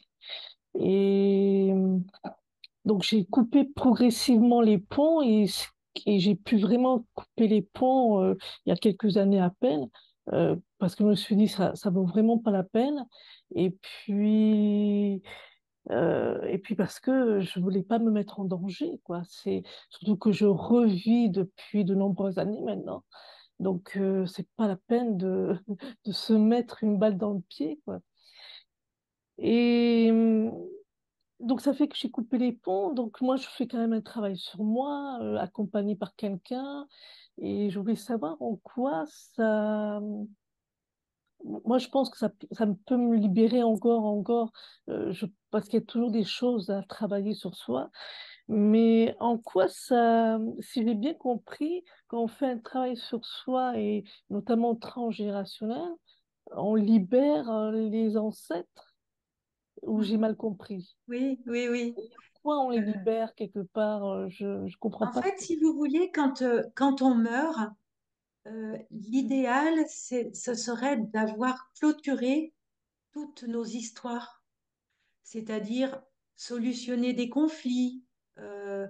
Et donc, j'ai coupé progressivement les ponts et j'ai pu vraiment couper les ponts il y a quelques années à peine, parce que je me suis dit, ça vaut vraiment pas la peine. Et puis parce que je voulais pas me mettre en danger, quoi. C'est surtout que je revis depuis de nombreuses années maintenant. Donc, c'est pas la peine de se mettre une balle dans le pied, quoi. Et donc, ça fait que j'ai coupé les ponts. Donc, moi, je fais quand même un travail sur moi, accompagné par quelqu'un. Et je voulais savoir en quoi ça. Moi, je pense que ça peut me libérer encore. Parce qu'il y a toujours des choses à travailler sur soi. Mais en quoi ça. Si j'ai bien compris, quand on fait un travail sur soi, et notamment transgénérationnel, on libère les ancêtres, ou j'ai Mhm. mal compris. Oui, oui, oui. Pourquoi on les libère quelque part? Je ne comprends En pas fait, trop. si vous voulez, quand on meurt, l'idéal, ce serait d'avoir clôturé toutes nos histoires, c'est-à-dire solutionner des conflits, euh,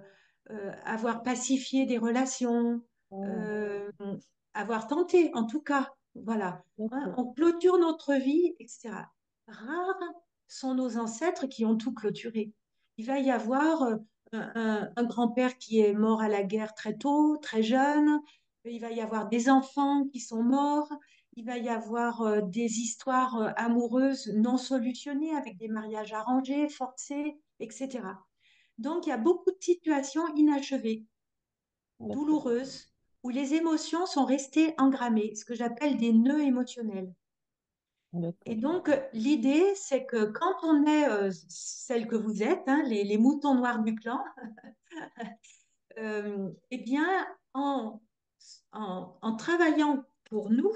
avoir pacifié des relations, Oh, euh, avoir tenté, en tout cas, voilà. Hein, d'accord. on clôture notre vie, etc. Rares sont nos ancêtres qui ont tout clôturé. Il va y avoir un grand-père qui est mort à la guerre très tôt, très jeune. Il va y avoir des enfants qui sont morts. Il va y avoir des histoires amoureuses non solutionnées avec des mariages arrangés, forcés, etc. Donc, il y a beaucoup de situations inachevées, D'accord. douloureuses, où les émotions sont restées engrammées, ce que j'appelle des nœuds émotionnels. Et D'accord. donc, l'idée, c'est que quand on est celle que vous êtes, hein, les moutons noirs du clan, eh bien, en, en travaillant pour nous,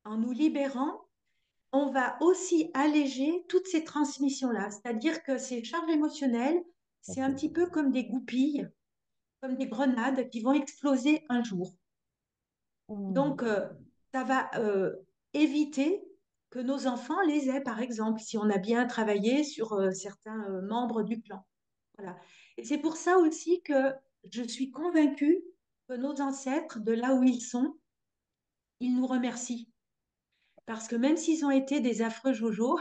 en nous libérant, on va aussi alléger toutes ces transmissions-là. C'est-à-dire que ces charges émotionnelles, c'est un petit peu comme des goupilles, comme des grenades qui vont exploser un jour. Hmm, Donc, ça va éviter que nos enfants les aient, par exemple, si on a bien travaillé sur certains membres du clan. Voilà. Et c'est pour ça aussi que je suis convaincue que nos ancêtres, de là où ils sont, ils nous remercient. Parce que même s'ils ont été des affreux Jojo,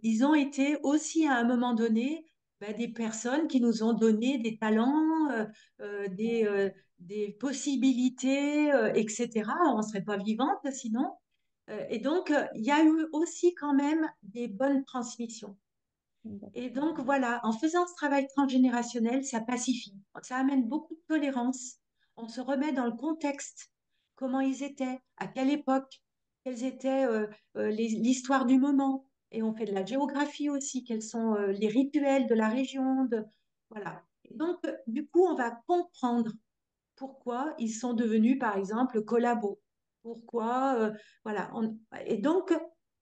ils ont été aussi à un moment donné des personnes qui nous ont donné des talents, euh, des, euh, des possibilités, etc. On ne serait pas vivante sinon. Et donc, il y a eu aussi quand même des bonnes transmissions. Et d'accord. donc, voilà, en faisant ce travail transgénérationnel, ça pacifie. Ça amène beaucoup de tolérance. On se remet dans le contexte, comment ils étaient, à quelle époque, quelles étaient l'histoire du moment. Et on fait de la géographie aussi, quels sont les rituels de la région. Voilà. Et donc, du coup, on va comprendre pourquoi ils sont devenus, par exemple, collabos. Pourquoi, voilà. Et donc,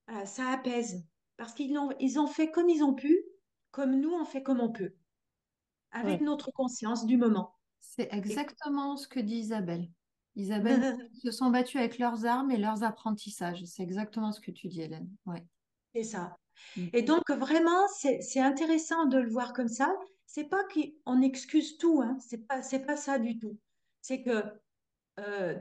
voilà, ça apaise. Parce ils ont fait comme ils ont pu, comme nous, on fait comme on peut, avec Ouais, notre conscience du moment. C'est Et exactement ce que dit Isabelle. Isabelle, ils se sont battus avec leurs armes et leurs apprentissages. C'est exactement ce que tu dis, Hélène. Ouais. c'est ça. Mm. Et donc, vraiment, c'est intéressant de le voir comme ça. C'est pas qu'on excuse tout, hein. C'est pas ça du tout. C'est que euh,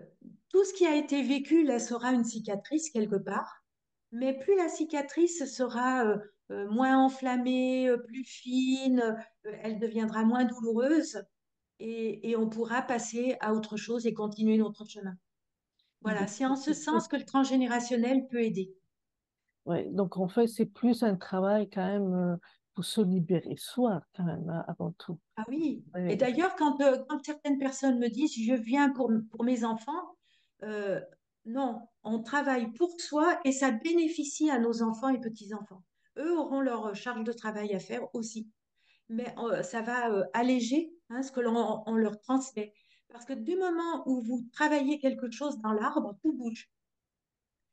tout ce qui a été vécu laissera une cicatrice quelque part, mais plus la cicatrice sera moins enflammée, plus fine, elle deviendra moins douloureuse et on pourra passer à autre chose et continuer notre chemin. Voilà, donc, c'est en ce c'est plus, sens que le transgénérationnel peut aider. ouais, donc en fait, c'est plus un travail quand même pour se libérer soi, quand même, hein, avant tout. Ah oui, et Ouais, d'ailleurs, quand certaines personnes me disent je viens pour mes enfants, euh, non, on travaille pour soi et ça bénéficie à nos enfants et petits-enfants. Eux auront leur charge de travail à faire aussi, mais ça va alléger hein, ce que l'on on leur transmet. Parce que du moment où vous travaillez quelque chose dans l'arbre, tout bouge.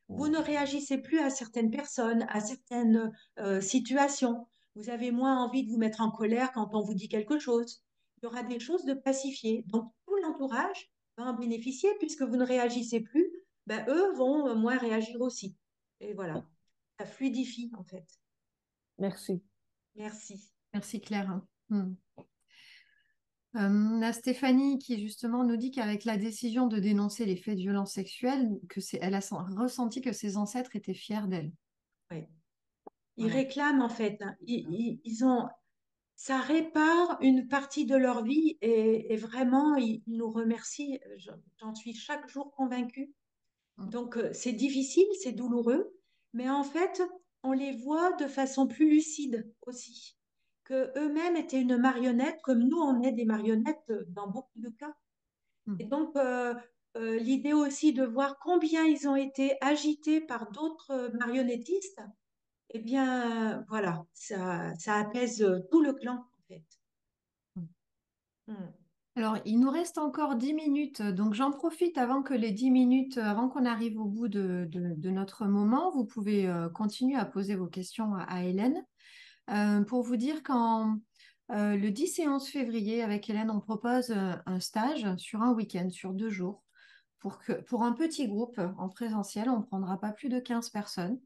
Vous ne réagissez plus à certaines personnes, à certaines situations. Vous avez moins envie de vous mettre en colère quand on vous dit quelque chose. Il y aura des choses de pacifier. Donc, tout l'entourage va en bénéficier puisque vous ne réagissez plus. Ben, eux vont moins réagir aussi. Et voilà, ça fluidifie en fait. Merci. Merci. Merci Claire. Hmm. On a Stéphanie qui justement nous dit qu'avec la décision de dénoncer les faits de violence sexuelle, elle a ressenti que ses ancêtres étaient fiers d'elle. Ouais. Ils Voilà. réclament en fait, hein. Ils ont, ça répare une partie de leur vie et vraiment, ils nous remercient. J'en suis chaque jour convaincue. Hmm. Donc, c'est difficile, c'est douloureux, mais en fait, on les voit de façon plus lucide aussi. Que eux-mêmes étaient une marionnette, comme nous, on est des marionnettes dans beaucoup de cas. Hmm. Et donc, l'idée aussi de voir combien ils ont été agités par d'autres marionnettistes, eh bien, voilà, ça apaise tout le clan, en fait. Hmm. Mm. Alors, il nous reste encore 10 minutes, donc j'en profite avant que les 10 minutes, avant qu'on arrive au bout de notre moment, vous pouvez continuer à poser vos questions à Hélène. Pour vous dire qu'en le 10 et 11 février, avec Hélène, on propose un stage sur un week-end, sur 2 jours, pour un petit groupe en présentiel, on ne prendra pas plus de 15 personnes,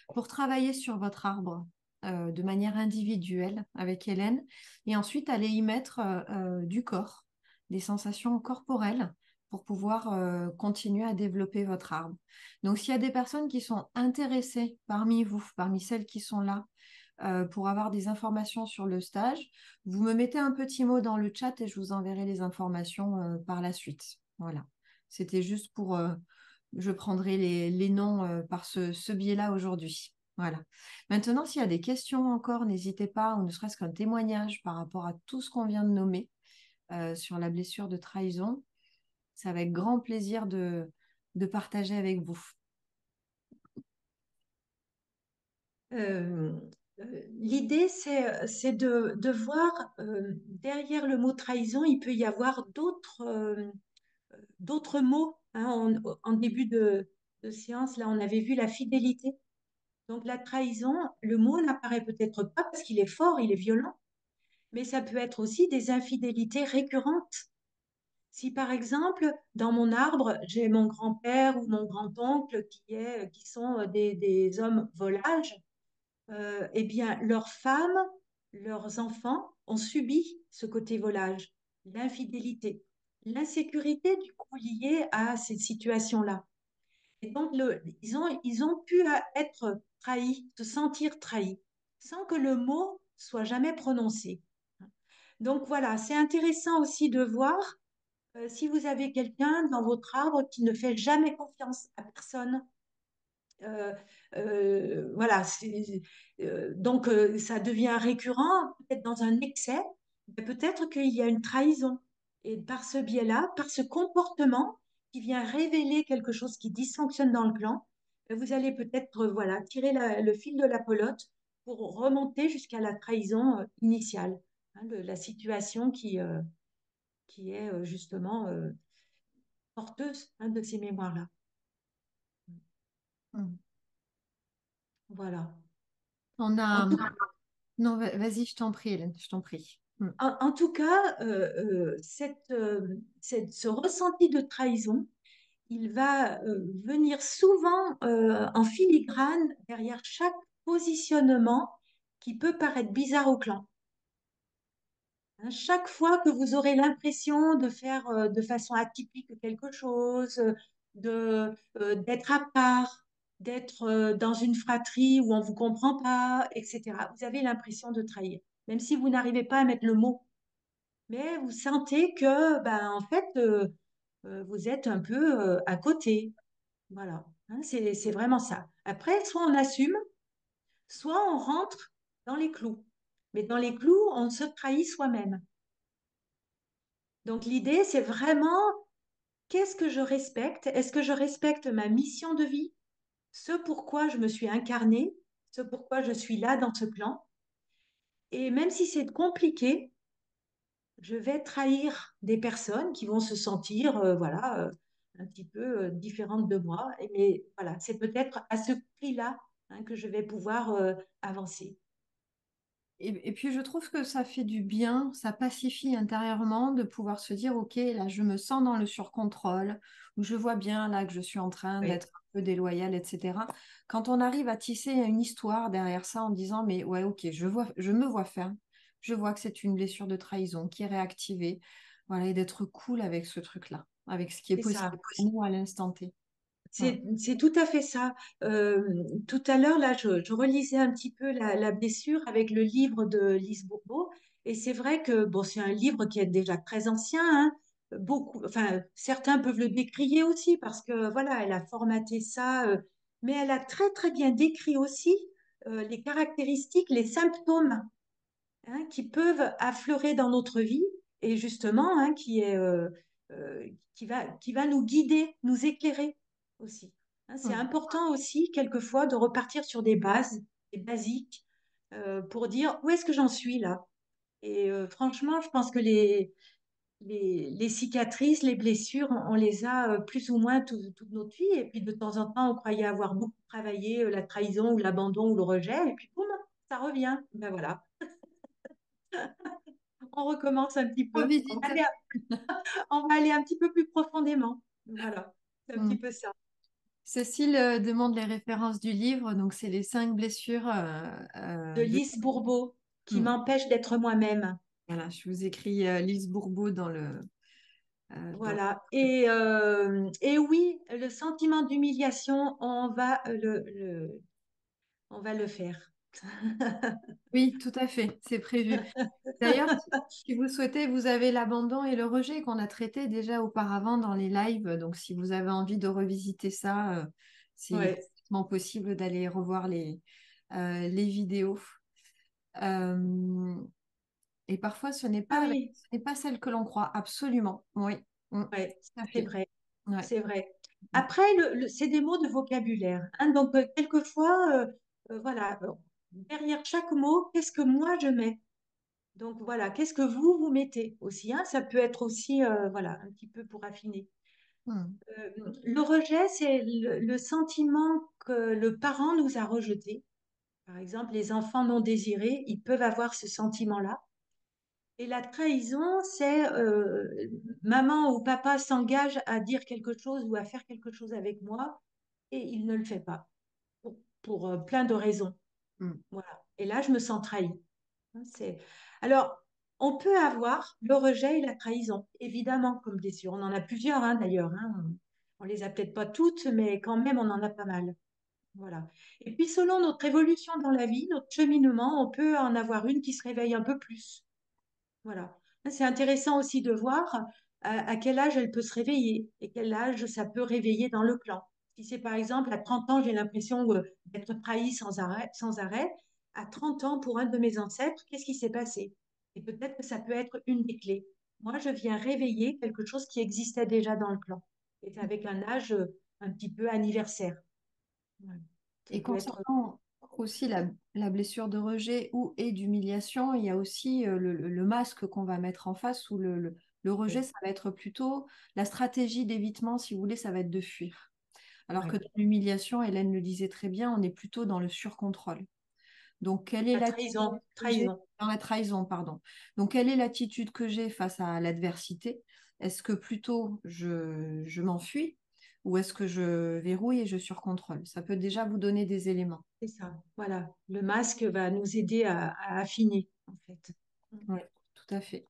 pour travailler sur votre arbre de manière individuelle avec Hélène, et ensuite aller y mettre du corps, des sensations corporelles, pour pouvoir continuer à développer votre arbre. Donc, s'il y a des personnes qui sont intéressées parmi vous, parmi celles qui sont là, pour avoir des informations sur le stage, vous me mettez un petit mot dans le chat et je vous enverrai les informations par la suite. Voilà. C'était juste pour, je prendrai les noms par ce biais-là aujourd'hui. Voilà. Maintenant, s'il y a des questions encore, n'hésitez pas, ou ne serait-ce qu'un témoignage par rapport à tout ce qu'on vient de nommer sur la blessure de trahison. C'est avec grand plaisir de partager avec vous. Euh, L'idée, c'est de voir derrière le mot trahison, il peut y avoir d'autres mots, hein. En début de séance, là, on avait vu la fidélité. Donc la trahison, le mot n'apparaît peut-être pas parce qu'il est fort, il est violent, mais ça peut être aussi des infidélités récurrentes. Si par exemple, dans mon arbre, j'ai mon grand-père ou mon grand-oncle qui sont des hommes volages, eh bien, leurs femmes, leurs enfants ont subi ce côté volage, l'infidélité, l'insécurité du coup liée à cette situation-là. Et donc, ils ont pu être trahis, se sentir trahis, sans que le mot soit jamais prononcé. Donc voilà, c'est intéressant aussi de voir si vous avez quelqu'un dans votre arbre qui ne fait jamais confiance à personne. euh, voilà, donc ça devient récurrent, peut-être dans un excès, mais peut-être qu'il y a une trahison. Et par ce biais-là, par ce comportement qui vient révéler quelque chose qui dysfonctionne dans le clan, vous allez peut-être voilà, tirer le fil de la pelote pour remonter jusqu'à la trahison initiale, hein, la situation qui est justement porteuse, hein, de ces mémoires-là. Mm. Voilà. On En a... tout, Non, vas-y, je t'en prie, Hélène, je t'en prie. Mm. en tout cas, ce ressenti de trahison, il va venir souvent en filigrane derrière chaque positionnement qui peut paraître bizarre au clan. Hein, chaque fois que vous aurez l'impression de faire de façon atypique quelque chose, d'être à part, d'être dans une fratrie où on ne vous comprend pas, etc., vous avez l'impression de trahir, même si vous n'arrivez pas à mettre le mot. Mais vous sentez que, ben, en fait, vous êtes un peu à côté. Voilà. Hein, c'est vraiment ça. Après, soit on assume, soit on rentre dans les clous. Mais dans les clous, on se trahit soi-même. Donc l'idée, c'est vraiment qu'est-ce que je respecte? Est-ce que je respecte ma mission de vie, ce pourquoi je me suis incarnée, ce pourquoi je suis là dans ce plan? Et même si c'est compliqué, je vais trahir des personnes qui vont se sentir, voilà, un petit peu différentes de moi. Mais voilà, c'est peut-être à ce prix-là, hein, que je vais pouvoir avancer. Et puis je trouve que ça fait du bien, ça pacifie intérieurement de pouvoir se dire, OK, là je me sens dans le surcontrôle, ou je vois bien là que je suis en train Oui, d'être un peu déloyale, etc. Quand on arrive à tisser une histoire derrière ça en disant, mais ouais, OK, je me vois faire, je vois que c'est une blessure de trahison qui est réactivée, voilà, et d'être cool avec ce truc-là, avec ce qui est c'est ça. possible pour nous à l'instant T. Voilà. C'est tout à fait ça. Tout à l'heure, là, je relisais un petit peu la blessure avec le livre de Lise Bourbeau. Et c'est vrai que bon, c'est un livre qui est déjà très ancien, hein. Beaucoup, enfin, certains peuvent le décrier aussi parce que voilà, elle a formaté ça, mais elle a très très bien décrit aussi les caractéristiques, les symptômes, hein, qui peuvent affleurer dans notre vie et justement, hein, euh, qui va nous guider, nous éclairer aussi. Hein, c'est Mm. important aussi, quelquefois, de repartir sur des bases, des basiques, pour dire où est-ce que j'en suis là. Et franchement, je pense que les cicatrices, les blessures, on les a plus ou moins toute notre vie. Et puis de temps en temps, on croyait avoir beaucoup travaillé la trahison ou l'abandon ou le rejet. Et puis, boum, ça revient. Ben voilà, on recommence un petit peu. Revisite. On va aller un petit peu plus profondément. Voilà, c'est un petit Mm. peu ça. Cécile demande les références du livre, donc c'est les 5 blessures De de... Lise Bourbeau, qui Mm. m'empêche d'être moi-même. Voilà, je vous écris Lise Bourbeau dans le... Voilà. Et oui, le sentiment d'humiliation, on va le faire. Oui, tout à fait, c'est prévu. D'ailleurs, si vous souhaitez, vous avez l'abandon et le rejet qu'on a traité déjà auparavant dans les lives. Donc, si vous avez envie de revisiter ça, c'est Ouais. complètement possible d'aller revoir les vidéos. Euh, et parfois, Ah oui, ce n'est pas celle que l'on croit, absolument. Oui, mm, ouais, tout à c'est fait. vrai. Ouais. C'est vrai. Après, c'est des mots de vocabulaire, hein. Donc, quelquefois, voilà, derrière chaque mot, qu'est-ce que moi je mets? Donc voilà, qu'est-ce que vous mettez aussi, hein? Ça peut être aussi, voilà, un petit peu pour affiner. Mm, Le rejet, c'est le sentiment que le parent nous a rejeté. Par exemple, les enfants non désirés, ils peuvent avoir ce sentiment-là. Et la trahison, c'est maman ou papa s'engage à dire quelque chose ou à faire quelque chose avec moi et il ne le fait pas pour plein de raisons. mm. Voilà. Et là, je me sens trahie. Hein, Alors, on peut avoir le rejet et la trahison, évidemment, comme blessure. On en a plusieurs, hein, d'ailleurs, hein. On les a peut-être pas toutes, mais quand même, on en a pas mal. Voilà. Et puis, selon notre évolution dans la vie, notre cheminement, on peut en avoir une qui se réveille un peu plus. Voilà. C'est intéressant aussi de voir à quel âge elle peut se réveiller et quel âge ça peut réveiller dans le clan. Si c'est par exemple à 30 ans, j'ai l'impression d'être trahie sans arrêt, à 30 ans, pour un de mes ancêtres, qu'est-ce qui s'est passé? Et peut-être que ça peut être une des clés. Moi, je viens réveiller quelque chose qui existait déjà dans le clan. Et avec un âge un petit peu anniversaire. Ouais. Ça Et peut être... concernant aussi la blessure de rejet ou et d'humiliation, il y a aussi le masque qu'on va mettre en face ou le rejet, Oui, ça va être plutôt la stratégie d'évitement, si vous voulez, ça va être de fuir. Alors que ouais. dans l'humiliation, Hélène le disait très bien, on est plutôt dans le surcontrôle. Donc, quelle est La l'attitude trahison, que j'ai trahison. dans la trahison, pardon. Donc, quelle est l'attitude que j'ai face à l'adversité? Est-ce que plutôt je m'enfuis ou est-ce que je verrouille et je surcontrôle? Ça peut déjà vous donner des éléments. C'est ça, voilà. Le masque va nous aider à affiner, en fait. Oui, tout à fait.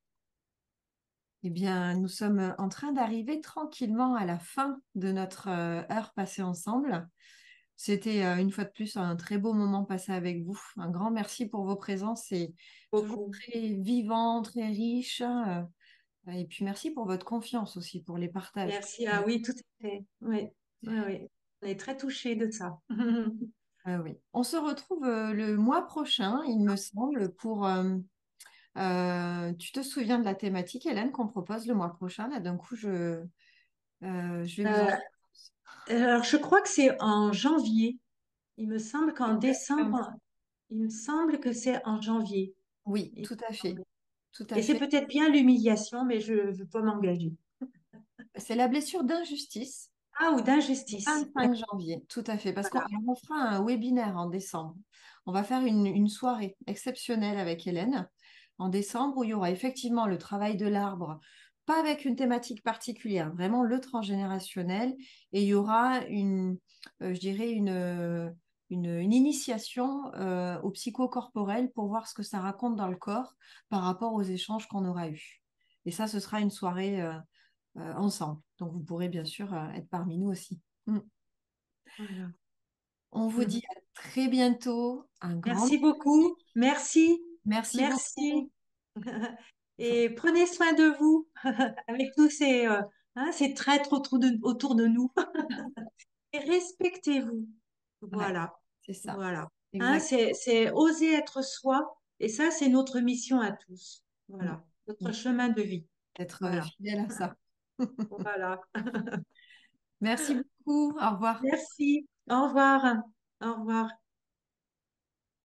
Eh bien, nous sommes en train d'arriver tranquillement à la fin de notre heure passée ensemble. C'était une fois de plus un très beau moment passé avec vous. Un grand merci pour vos présences. C'est toujours Beaucoup. très vivant, très riche. Et puis merci pour votre confiance aussi, pour les partages. Merci. Ah oui, tout à fait. Oui, oui, oui. On est très touchés de ça. Oui. On se retrouve le mois prochain, il me semble, pour... tu te souviens de la thématique, Hélène, qu'on propose le mois prochain? Là, d'un coup, je vais vous en... Euh, alors, je crois que c'est en janvier. Il me semble qu'en Exactement. décembre, il me semble que c'est en janvier. Oui, Il me tout à fait. semble. tout Et à c'est fait. peut-être bien l'humiliation, mais je ne veux pas m'engager. C'est la blessure d'injustice. Ah, ou d'injustice. 25 janvier, tout à fait. Parce qu'on Voilà. alors, on fera un webinaire en décembre. On va faire une soirée exceptionnelle avec Hélène en décembre où il y aura effectivement le travail de l'arbre, pas avec une thématique particulière, vraiment le transgénérationnel. Et il y aura je dirais une initiation au psychocorporel pour voir ce que ça raconte dans le corps par rapport aux échanges qu'on aura eus. Et ça, ce sera une soirée ensemble. Donc, vous pourrez bien sûr être parmi nous aussi. Mm. Voilà. On vous dit à très bientôt. Un grand Merci beaucoup. Merci. merci beaucoup. Merci. Et prenez soin de vous avec tous ces traîtres autour de nous. Et respectez-vous. Ouais, Voilà. c'est ça. Voilà. Exact. C'est oser être soi. Et ça, c'est notre mission à tous. Mm. Voilà. Notre Mm. chemin de vie. Être Voilà. fidèle à ça. Voilà. Merci beaucoup. Au revoir. Merci. Au revoir. Au revoir.